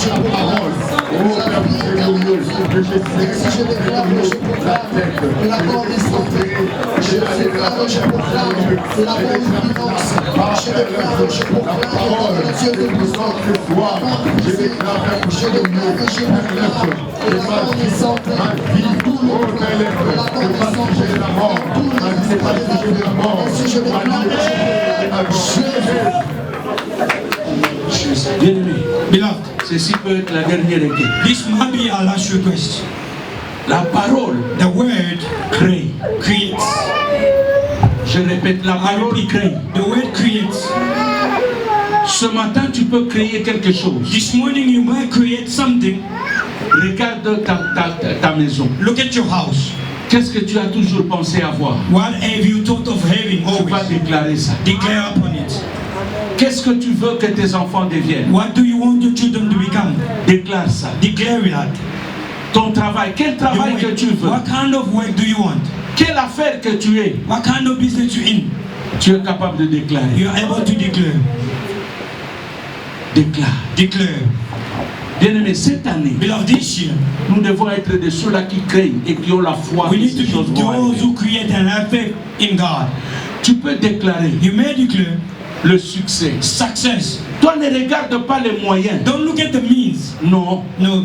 je parole. Oh Père merveilleux, je déclare que je proclame que la mort est santé. Je déclare que je proclame que la mort est finance. Je déclare que je proclame que le Dieu de puissance ce soir. Je déclare que je proclame que la mort est santé. Tout le monde, que la mort est santé. Tout le monde, c'est pas le sujet de la mort. Si je déclare Bien-aimé, Beloved, ceci peut être la dernière requête. this might be our last request. La parole The word crée. creates. Je répète, la parole crée. The word creates. Ce matin, tu peux créer quelque chose. This morning you might create something. Regarde ta maison. Look at your house. Qu'est-ce que tu as toujours pensé avoir? What have you thought of having Tu vas always? déclarer ça. Declare upon it. Qu'est-ce que tu veux que tes enfants deviennent? What do you want your children to become? Déclare ça. Declare that. Ton travail, quel travail que tu veux? What kind of work do you want? Quelle affaire que tu es? What kind of business you in? Tu es capable de déclarer. You are able to declare. Déclare. Declare. Bien-aimé, cette année, Beloved, this year, nous devons être de ceux-là qui créent et qui ont la foi we que need to ces choses be vont those arriver. who create and have faith in God. Tu peux déclarer You may declare le succès. success. Toi, ne regarde pas les moyens. Don't look at the means. Non. No.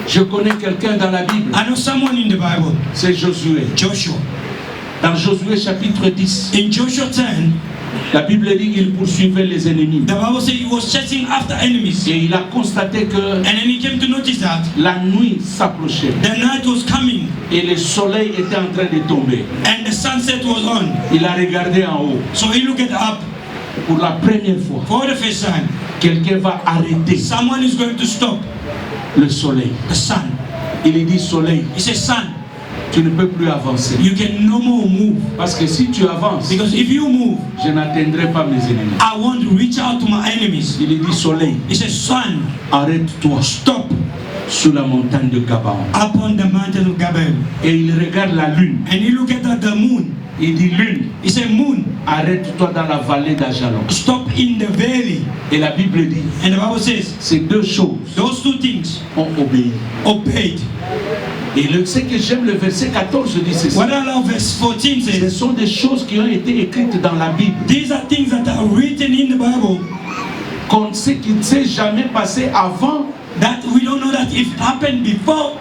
Je connais quelqu'un dans la Bible. I know someone in the Bible, C'est Josué. Joshua. Dans Josué chapitre 10, In Joshua 10, la Bible dit qu'il poursuivait les ennemis. the Bible says he was chasing after enemies. Et il a constaté que And then he came to notice that la nuit s'approchait the night was coming et le soleil était en train de tomber. and the sunset was on. Il a regardé en haut. So he looked up Pour la première fois, for the first time. quelqu'un va arrêter Someone is going to stop le soleil. the sun. Il lui dit, soleil, He says, sun, tu ne peux plus avancer. you can no more move. Parce que si tu avances, Because if you move, je n'atteindrai pas mes ennemis. I want to reach out to my enemies. Il lui dit, soleil, He says, sun, arrête-toi stop sur la montagne de Gabaon. upon the mountain of Gabel. Et il regarde la lune. And he looked at the moon. Il dit, lune, He said, moon, arrête-toi dans la vallée d'Ajalon. stop in the valley. Et la Bible dit, And the Bible says, ces deux choses those two things ont obéi. obeyed. Et ce que j'aime, le verset 14 dit ceci. What I love, verse 14 Ce says, sont des choses qui ont été écrites dans la Bible. these are things that are written in the Bible Qu'on sait qu'il ne s'est jamais passé avant. that we don't know that it happened before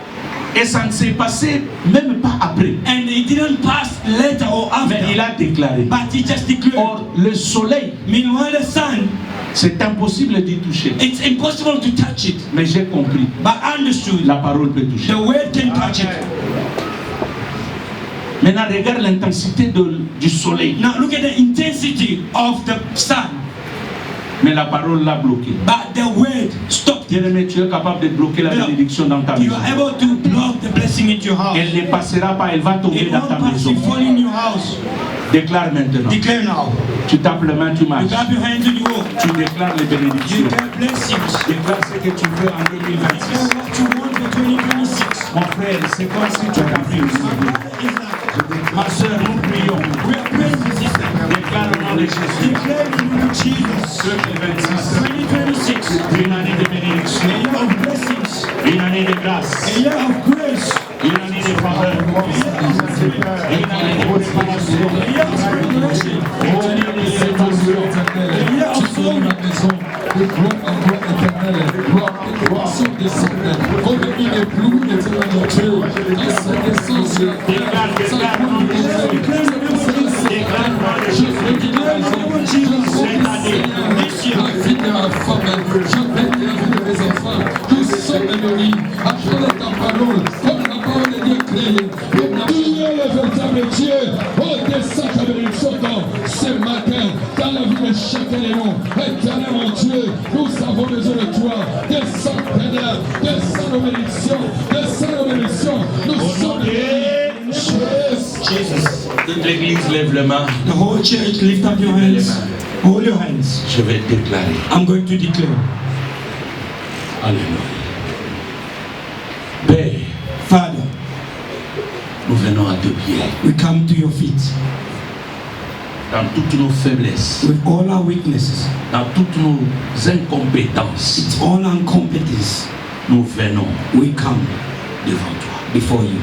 Et ça ne s'est passé même pas après. and it didn't pass later or Mais il after. a déclaré. But he just declared. Or, le soleil, Meanwhile, the sun, c'est impossible d'y toucher. it's impossible to touch it. Mais j'ai compris. But I understood La parole peut toucher. the word can touch it. Maintenant, regarde l'intensité du soleil. Now look at the intensity of the sun. Mais la parole l'a bloqué. But the word stopped it. Bien-aimé, tu es capable de bloquer la bénédiction dans ta You maison. are able to block the blessing into your house. Elle ne passera pas, elle va tomber It dans won't ta pass, maison. it fall in your house. Déclare maintenant. Declare now. Tu tapes les mains, tu You marches. clap your hands in the wall. Tu déclares les You bénédictions. declare blessings. Déclare ce que tu veux en 2026. Declare what you want for 2026. Mon frère, c'est comme si tu as pris Ma soeur, nous prions. We are praying, sister. Déclare au nom de Jésus. Declare in the name of Jesus. 2026. Une année de bénédiction. A year of blessings. Une année de grâce. A year of grace. Une année de faveur. Une année de préparation. A year of preparation. Une année de séparation. A year of soul. De gloire en gloire éternelle, gloire et gloire descendait, comme une éprouve de mon Dieu, à sa naissance, Déclare au nom de Jésus. Déclare au nom de je Jésus. veux dire la vie de ma femme, je veux dire la vie de mes enfants, nous sommes bénis, accorde ta parole, comme la parole de Dieu créée, tu es le véritable Dieu, oh descends ta bénédiction ce matin, dans la vie de chacun de nous, éternel mon Dieu, nous avons besoin de toi, descends Seigneur, descends nos bénédictions, nous sommes bénis. Jesus. Toute l'église lève les mains. The whole church lift up your hands. Hold your hands. Je vais déclarer. I'm going to declare. Alléluia. Père, Father, nous venons à tes pieds. we come to your feet. dans toutes nos faiblesses, with all our weaknesses, dans toutes nos incompétences, it's all incompetence, nous venons we come devant toi. before you.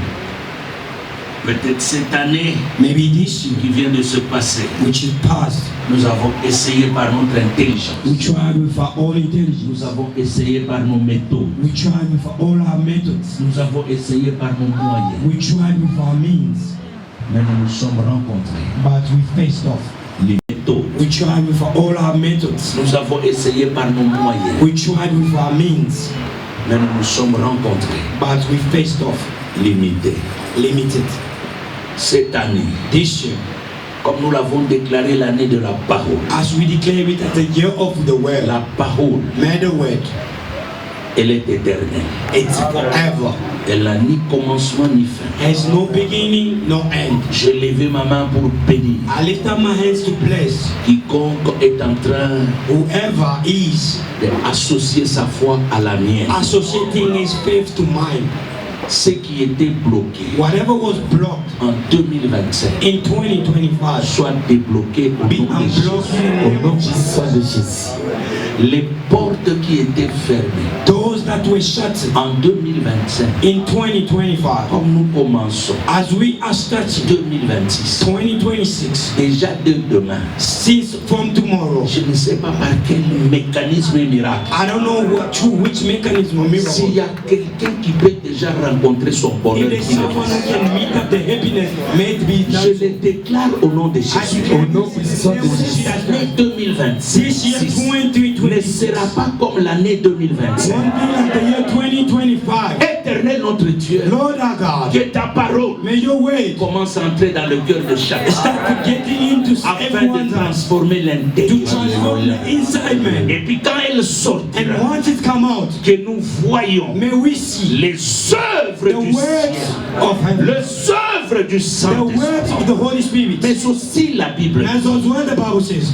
Peut-être cette année Maybe this year, qui vient de se passer, which is past, nous avons essayé par notre intelligence, we tried with our own intelligence, nous avons essayé par nos méthodes, we tried with all our methods, nous avons essayé par nos moyens, we tried with our means, mais nous nous sommes rencontrés. but we faced off. Les méthodes, We tried with all our methods, nous avons essayé par nos moyens, we tried with our means, mais nous nous sommes rencontrés, but we faced off, limités. limited. Cette année, This year, comme nous l'avons déclaré l'année de la parole, as we declare it as the year of the word, la parole, may the word, elle est éternelle. it's forever, Elle n'a ni commencement ni fin. has no beginning, no end. J'ai levé ma main pour bénir. I lift up my hands to bless Quiconque est en train whoever is d'associer sa foi à la mienne, associating his faith to mine. ce qui était bloqué Whatever was blocked en 2025 in 2025, soit débloqué au be nom de Jésus. unblocked in the name of Jesus. Les portes qui étaient fermées Those that were shut en 2025, in 2025, comme nous commençons as we are starting 2026, 2026, déjà de demain, since from tomorrow, je ne sais pas par quel mécanisme miracle, I don't know through which mechanism or s'il miracle, y a quelqu'un qui peut déjà rencontrer son if bonheur, there's qu'il le someone who fasse. can meet up the happiness, may it be Je done. le déclare au nom de Jésus. Au nom puissant de Jésus. L'année 2026 This year ne 2026 sera pas comme l'année 2025. won't be like the year 2025. Éternel notre Dieu, Lord our God, que ta parole may your way commence à entrer dans le cœur de chacun start getting into afin everyone's de life, transformer to l'intérieur. transform the inside man. Et puis quand elle sortira, And once it come out, que nous voyons may we see les œuvres the du words ciel, of heaven, les œuvres du the Saint-Esprit, words of the Holy Spirit. mais aussi la Bible. As what the Bible says,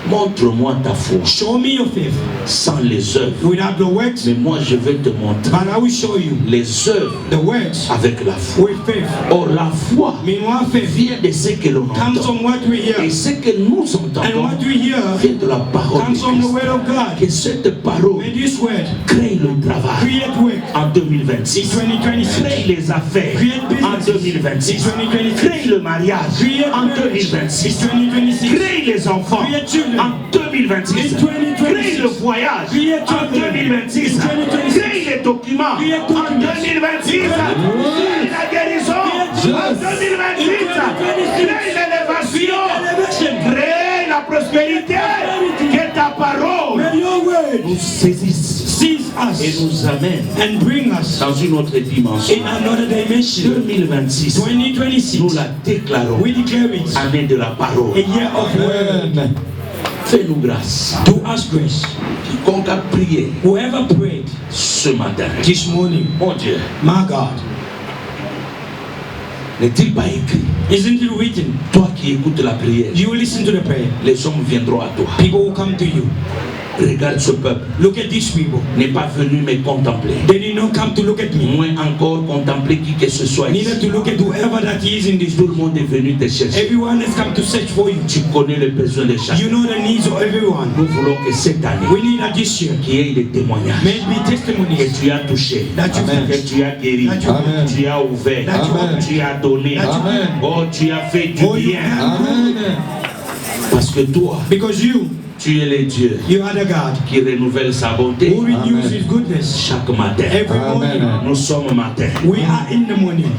Montre-moi ta foi show me your faith sans les œuvres. without the works, Mais moi je vais te montrer but I will show you les œuvres the works avec la foi. with faith. Or la foi Meanwhile, faith vient de ce que l'on comes entend. from what we hear, Et ce que nous and entendons what we hear vient de la parole de comes from the Christ. word of God. Que cette parole May this word crée le travail create work en in 2026. 2026. Crée les affaires Create en business 2026. in 2026. Crée le mariage Create en marriage 2026. in 2026. Crée les enfants Create children en 2026. in 2026. Crée le voyage Create en travel 2026. in 2026. Crée les documents Create en documents 2026. Crée la guérison en 2026. Crée l'élévation. Crée la prospérité. Que ta parole May your word nous saisisse seize et us nous amène and bring us dans une autre dimension. in another dimension. 2026, 2026, nous la déclarons we declare it année de la parole. a year of word. Fais-nous grâce. Do us grace. Quiconque a prié Whoever prayed ce matin, this morning, mon Dieu, my God, n'est-il pas écrit? isn't it written? Toi qui écoutes la prière, You listen to the prayer. les hommes viendront à toi. People will come to you. Regarde ce peuple, Look at these people. n'est pas venu me contempler. They did not come to look at me. Moins encore contempler qui que ce soit ici. Neither to look at whoever that is in this Tout room. le monde est venu te chercher. Everyone has come to search for you. Tu connais les besoins de chacun. You know the needs of everyone. Nous voulons que cette année, We need that this year. qu'il y ait des témoignages. May it be Que testimonies tu as touché, that you que touched, tu as guéri, that you Amen. tu as ouvert, that you opened, tu as donné, that you Amen. oh tu as fait du Oh, you bien. have Amen. Parce que toi, because tu es le Dieu you are the God qui renouvelle sa bonté who renews Amen. His goodness chaque matin. every morning. Amen. Nous sommes matin, We are in the morning,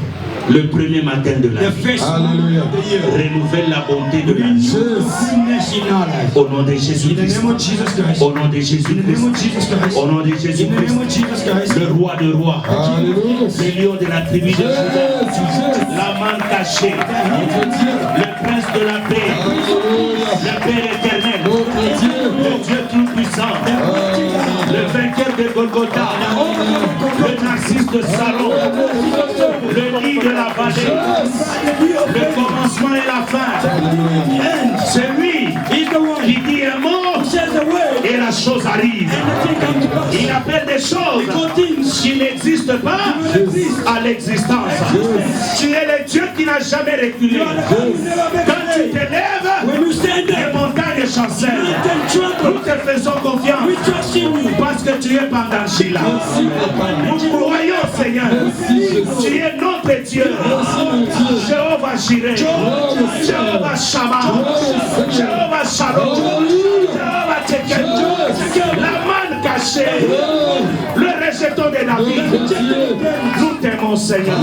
le premier matin de the la vie. first Hallelujah. month of the year. Renouvelle la bonté de la Renew vie. goodness in our life. Au nom de In the Jésus-Christ. name of Jesus Christ. Au nom de In the name Jésus-Christ. of Jesus Christ. Au nom de In the name Jésus-Christ. of Jesus Christ. Le roi de rois, Alléluia. le lion de la tribu de Juda, Jésus. la main cachée, Notre Dieu. le prince de la paix, Alléluia. le Père éternel, Notre Dieu. le Dieu tout-puissant, le vainqueur de Golgotha, le narcisse de Salon, le lit de la vallée, le commencement et la fin. C'est lui qui dit un mot et la chose arrive. Il appelle des choses things. Tu n'existes pas à l'existence. Tu es le Dieu qui n'a jamais reculé. You are the God who never been Quand tu afraid. te lèves, When you stand les up, montagnes chancellent. mountain Nous tremble. te faisons confiance We trust in you. parce que tu es pendant Sheila. Merci, papa. Nous croyons, Seigneur. Merci, Jésus. Tu es notre Dieu. Merci, mon Dieu. Jéhovah Jireh. Jéhovah Shammah. Jéhovah Shalom. Jéhovah Teken. La manne cachée. Le rejeton de David. Nous t'aimons, Seigneur.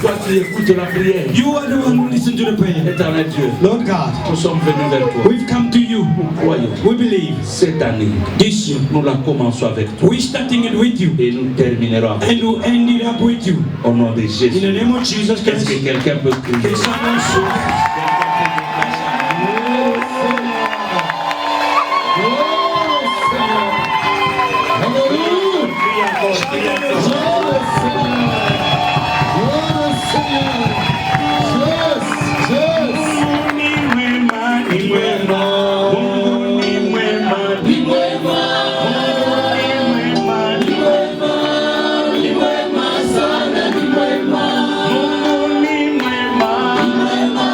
Toi qui écoutes la prière. You are the one who listens to the prayer. Éternel Dieu, Lord God, nous sommes venus vers toi. we've come to you. Croyons. We believe Cette année, this year. nous la commençons avec toi. We're starting it with you. Et nous terminerons avec And we'll end it up with you. toi. Au nom de In Jésus. the name of Jesus Est-ce Christ. que quelqu'un peut Can crier? someone shout? Crie encore, crie encore. Ni mwema, ni mwema. Mungu ni mwema, ni mwema. Mungu ni mwema, ni mwema. Ni mwema sana, ni mwema. Mungu ni mwema, ni mwema.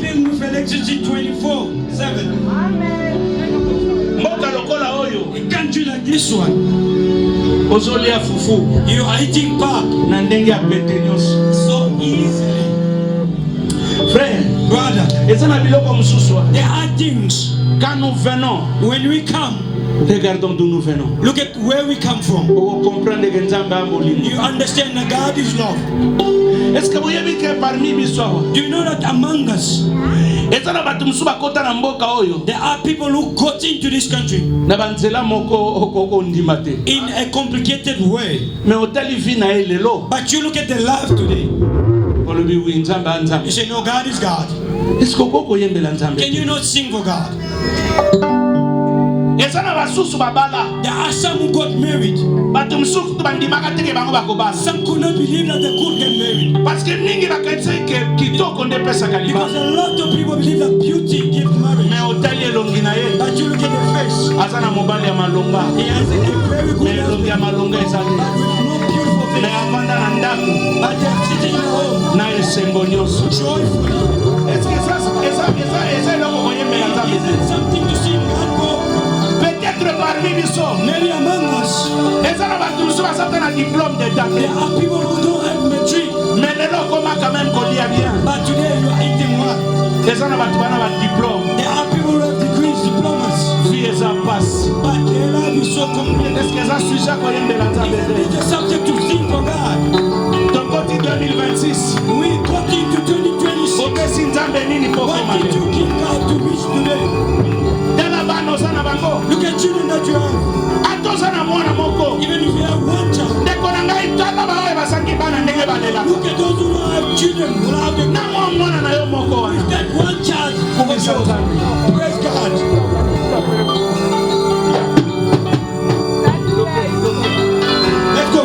dealing with Exodus 24:7. Mboka lokola oyo. A country like this one. Ozolia fufu. You are eating pap. Na ndenge ya petenyos. So easily. Frère, brother, there are things. Quand nous venons, when we come, regardons d'où nous venons. Look at where we come from. You understand that God is love. Est-ce que vous savez que parmi nous, do you know that among us, there are people who got into this country in a complicated way. But you look at the life today. You say, no, God is God. Can you not sing for God? There are some who got married. Some could not believe that they could get married. Because a lot of people believe that beauty gives marriage. But you look at the face. He has a very good husband, but with no beautiful face. But they are sitting in a home joyfully. Is it something to see God go? Many among us, there are people who don't have matric, but today you are eating what? There are people who have degrees, diplomas, but their life is so complete. Is it subject to sing for God? We got into 2026. What did you give God to reach today? Look at children that you have. Even if you have one child. Look at those who don't have children. With that one child, praise God. Let's go.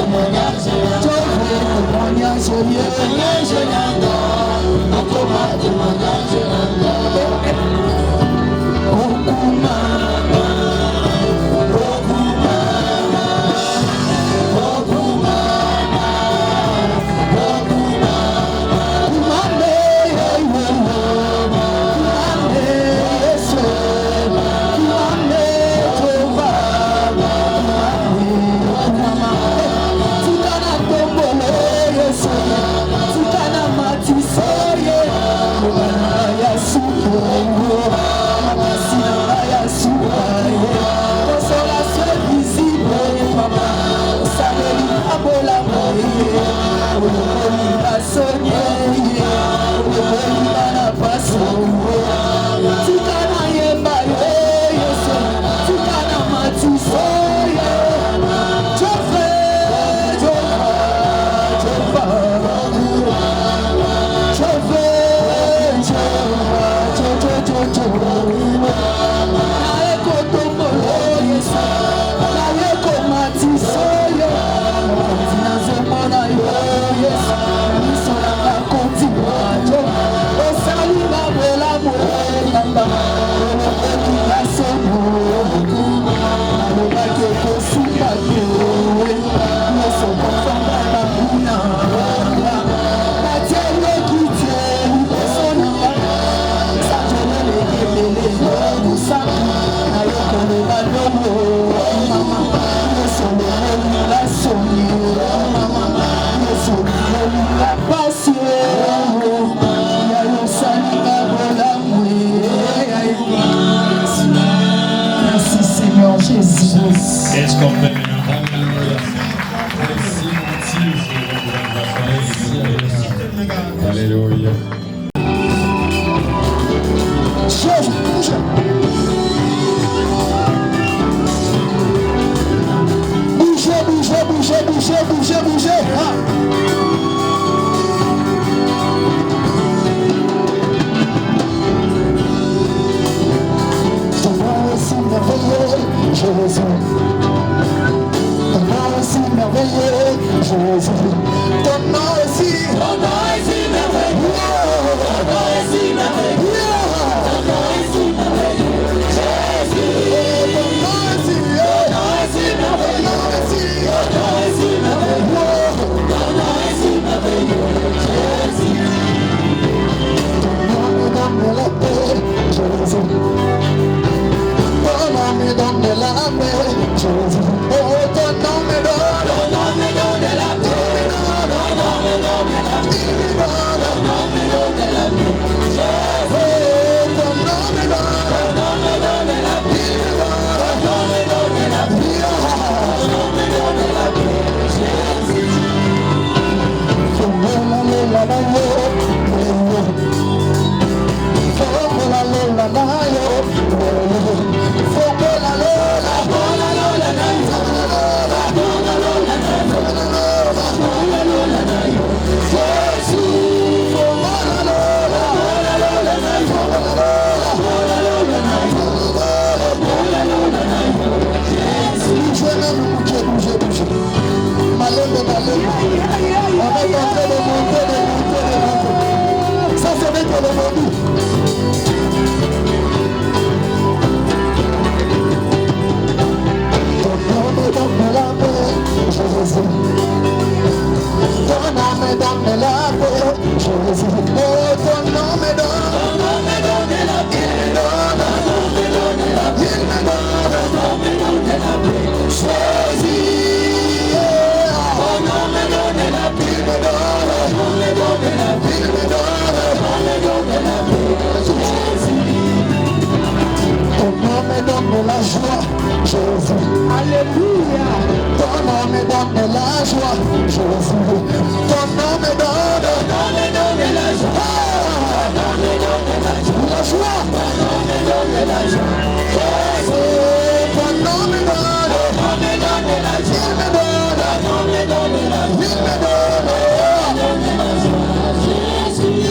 Témoignage Est-ce qu'on peut Alléluia. Bougez. Ton nom est si merveilleux, Jésus. Ton nom est si merveilleux, Jésus. Ton nom est si merveilleux. Ton nom est si merveilleux. Ton nom est si merveilleux, Jésus. Ton nom est si merveilleux. Ton nom est si merveilleux. Ton nom est si merveilleux, Jésus. Ton nom me donne la paix, Jésus. Ton nom me donne la paix, Jésus. Oh, ton nom me donne la paix. Ton nom me donne la paix. Ton nom me donne la paix, Jésus. Ton nom me donne la paix. Ton nom me donne la paix. Ton nom me donne la paix, Jésus. Ça c'est mettre le monde. Ton nom me donne la paix, Jésus. Ton nom me donne la paix, Jésus. Oh, ton nom me donne la paix. Ton nom me donne la paix. Ton nom me donne la paix, Jésus. Ton nom me donne la paix. Ton nom me donne la paix. Ton nom me donne la paix, Jésus. Ton nom me donne la joie, Jésus. Alléluia. Ton nom me donne la joie, Jésus. Ton nom me donne la joie. Ton nom me donne la joie. La joie. Ton nom me donne la joie, Jésus. Ton nom me donne la joie. Il me donne. Ton nom me donne la joie. Il me donne. Ton nom me donne la joie, Jésus.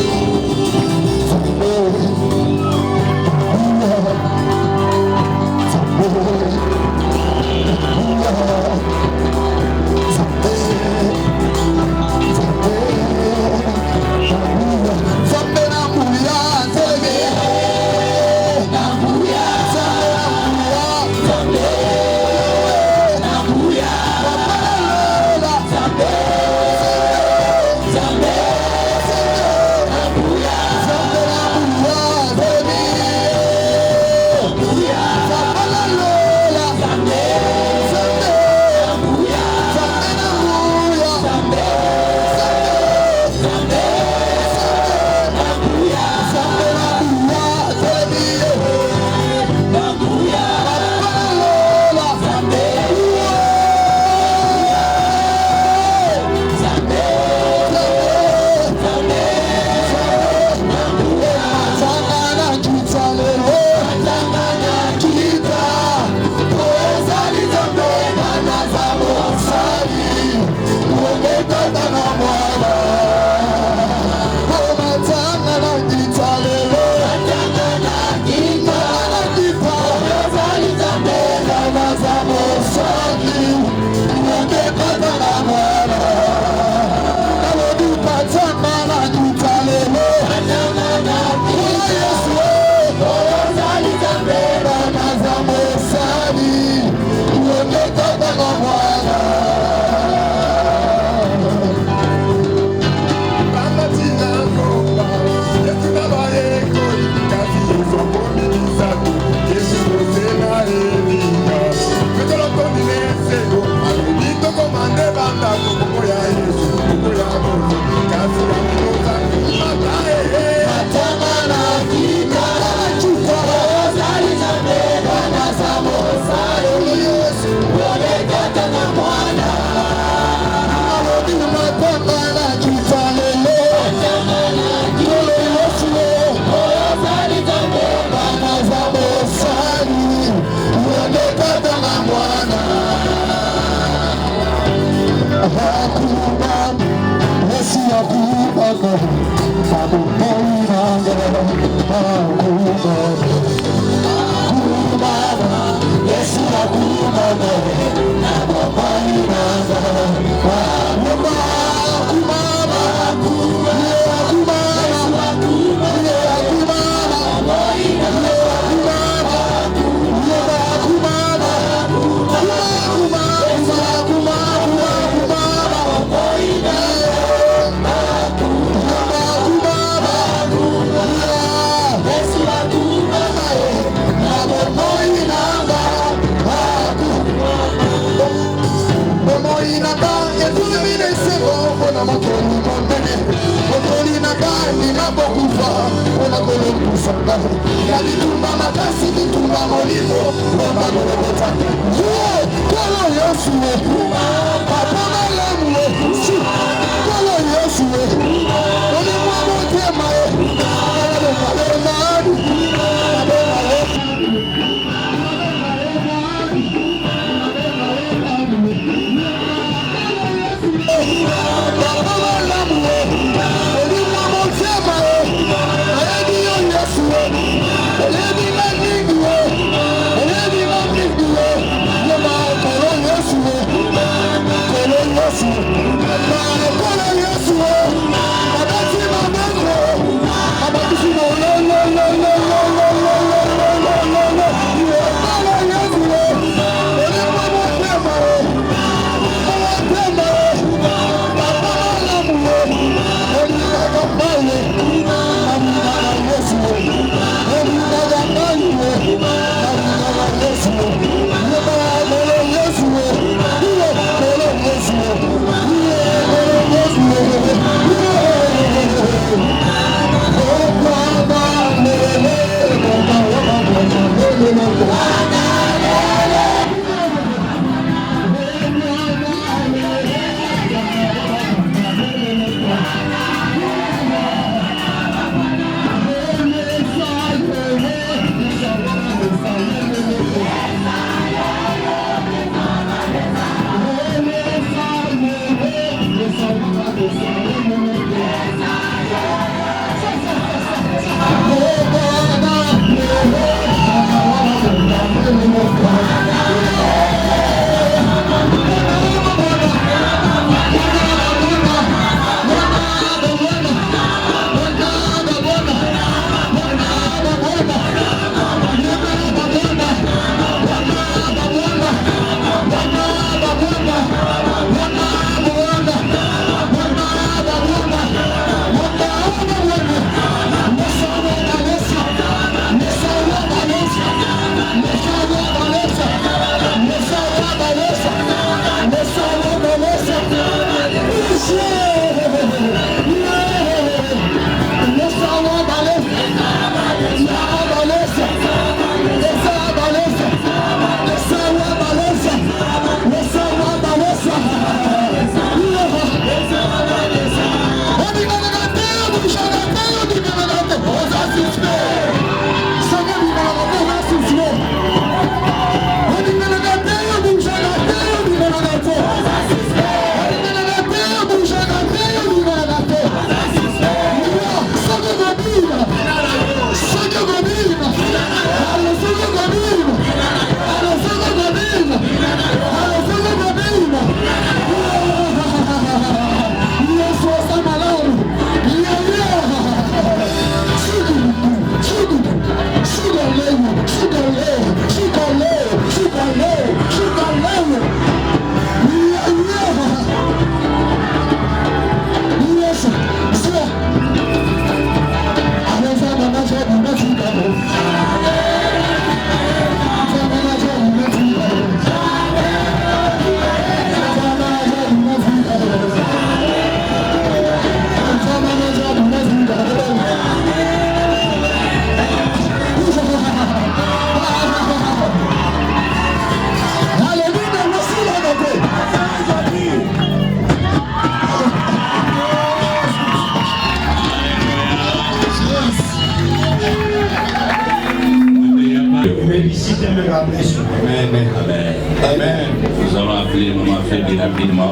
Amen. Amen. Amen. Nous allons appeler Maman Fébi rapidement.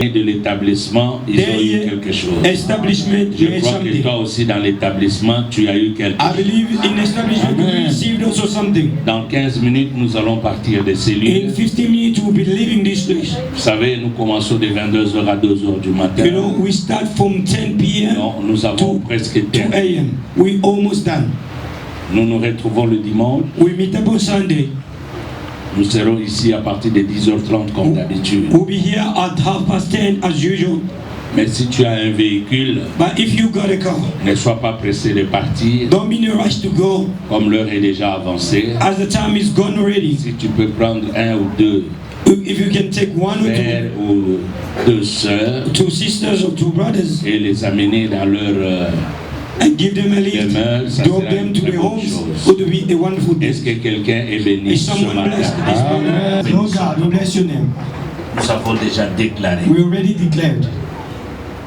Et de l'établissement, ils ont eu quelque chose. Je crois que toi aussi dans l'établissement, tu as eu quelque chose. Dans 15 minutes, nous allons partir de ces lieux. Vous savez, nous commençons de 22h à 2h du matin. We start from 10 p.m. Non, nous avons presque 2 a.m. We almost done. Nous nous retrouvons le dimanche. We meet up on Sunday. Nous serons ici à partir de 10h30 comme d'habitude. We'll be here at 10:30 as usual. Mais si tu as un véhicule, But if you got a car, ne sois pas pressé de partir. don't be in a rush to go. Comme l'heure est déjà avancée, As the time is gone already. si tu peux prendre un ou deux If you can take one or frères ou deux sœurs two sisters or two brothers et les amener dans leur and give them a demeure, lift, ça drop sera them une to très their bonne homes, chose. would be a wonderful day. Est-ce que quelqu'un est béni Is ce someone matin? blessed this morning? Lord God, we bless your name. Nous avons déjà déclaré. We already declared.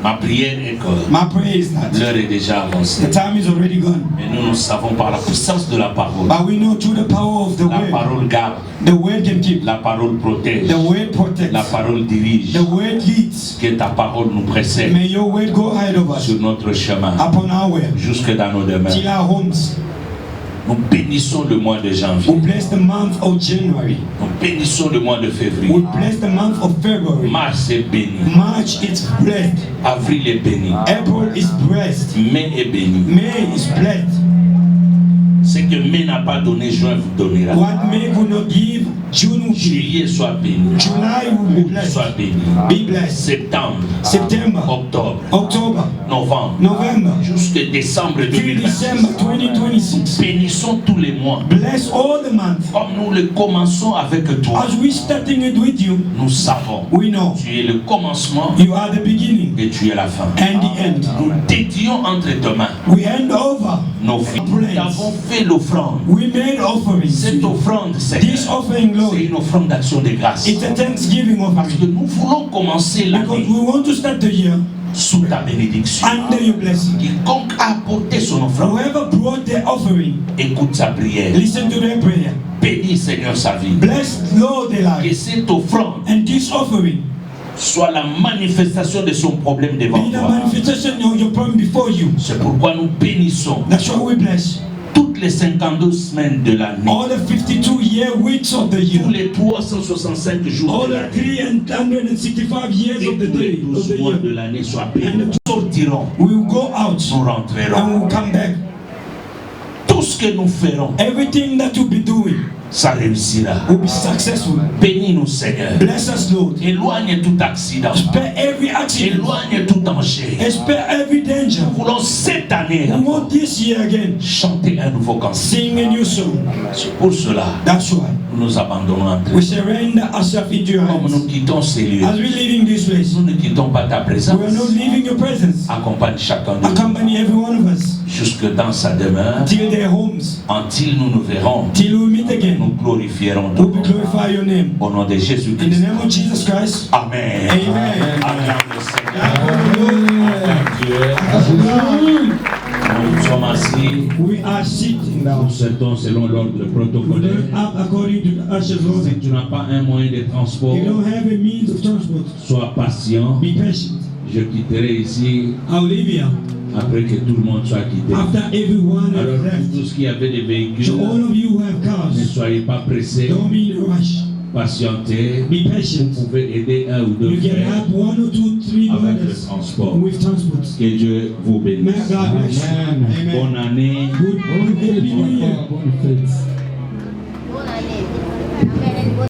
Ma prière est que My prayer is that l'heure est déjà avancée. the time is already gone. Mais nous savons par la puissance de la parole. But we know through the power of the La word, parole garde, the word can keep, la parole protège, the word protects, la parole dirige. the word leads. Que ta parole nous précède May your word go ahead of us sur notre chemin upon our way, jusque dans nos demeures. till our homes. Nous bénissons le mois de janvier. We bless the month of January. Nous bénissons le mois de février. We bless the month of February. Mars est béni. March is blessed. Avril est béni. April is blessed. Mai est béni. May is blessed. Ce que mai n'a pas donné, juin vous donnera. What May will not give, June will give. Juillet soit béni. July will be Août blessed. soit béni. Be blessed. Septembre, September, octobre, October, novembre, November, jusque décembre till 2026. December 2026. Bénissons tous les mois. Bless all the months. Comme nous le commençons avec toi, As we starting it with you, nous savons. we know Tu es le commencement you are the beginning et tu es la fin. and the end. Nous dédions entre tes mains We hand over. nos vies. Nous avons fait l'offrande. We made offerings. Cette offrande, This Seigneur, offering, Lord, c'est une offrande d'action de grâce. it's a Thanksgiving Parce que offering. nous voulons commencer Because l'année we want to start the year sous ta bénédiction. under your blessing. Quiconque a apporté son offrande, Whoever brought their offering, écoute sa prière. listen to their prayer. Bénis, Seigneur, sa vie. Bless, Lord, their Que life. cette offrande And this offering soit la manifestation de son problème devant be the toi. manifestation of your problem before you. C'est pourquoi nous bénissons That's why we bless. toutes les 52 semaines de l'année, All the 52-year weeks of the tous year. les 365 jours All de the l'année, 365 years et of the tous les day. 12 mois de l'année soient bénis. Nous sortirons, We will go out nous rentrerons. and we will come back. Tout ce que nous ferons, Everything that you'll be doing ça réussira. will be successful. Bénis-nous, Seigneur. Bless us, Lord. Éloigne tout accident. Spare every accident. Éloigne tout danger. And spare every danger. Nous voulons cette année We want this year again. chanter un nouveau cancer. Sing a new song. C'est pour cela That's why nous nous abandonnons entre we surrender ourselves into your Comme nous hands. quittons ces lieux, As we leaving this place, nous ne quittons pas ta présence. we are not leaving your presence. Accompagne chacun de nous Accompany every one of us jusque dans sa demeure. till their homes, Until nous nous verrons, till we meet again. nous glorifierons We ton will nom. glorify your name. Au nom de In the Jésus-Christ. name of Jesus Christ. Amen. Amen. Acclame le Seigneur. Acclame Dieu. Nous sommes assis. We are sitting down. Nous sortons selon l'ordre We protocolaire. don't up according to the usher's Si order. tu n'as pas un moyen de transport, You don't have a means of transport. sois patient. Be patient. Je quitterai ici I'll leave here après que tout le monde soit quitté. after everyone Alors, has pour left. tous qui avaient des véhicules, So all of you who have ne cars, soyez pas pressés, don't be in a rush. patientez. Be Vous patient. pouvez aider un ou deux You can frères help 1 or 2, 3 avec le brothers transport. with transport. Que Dieu vous May bénisse. God bless you. Amen. Bonne année. Good, happy New Year. Bonne fête. Bonne année. Amen.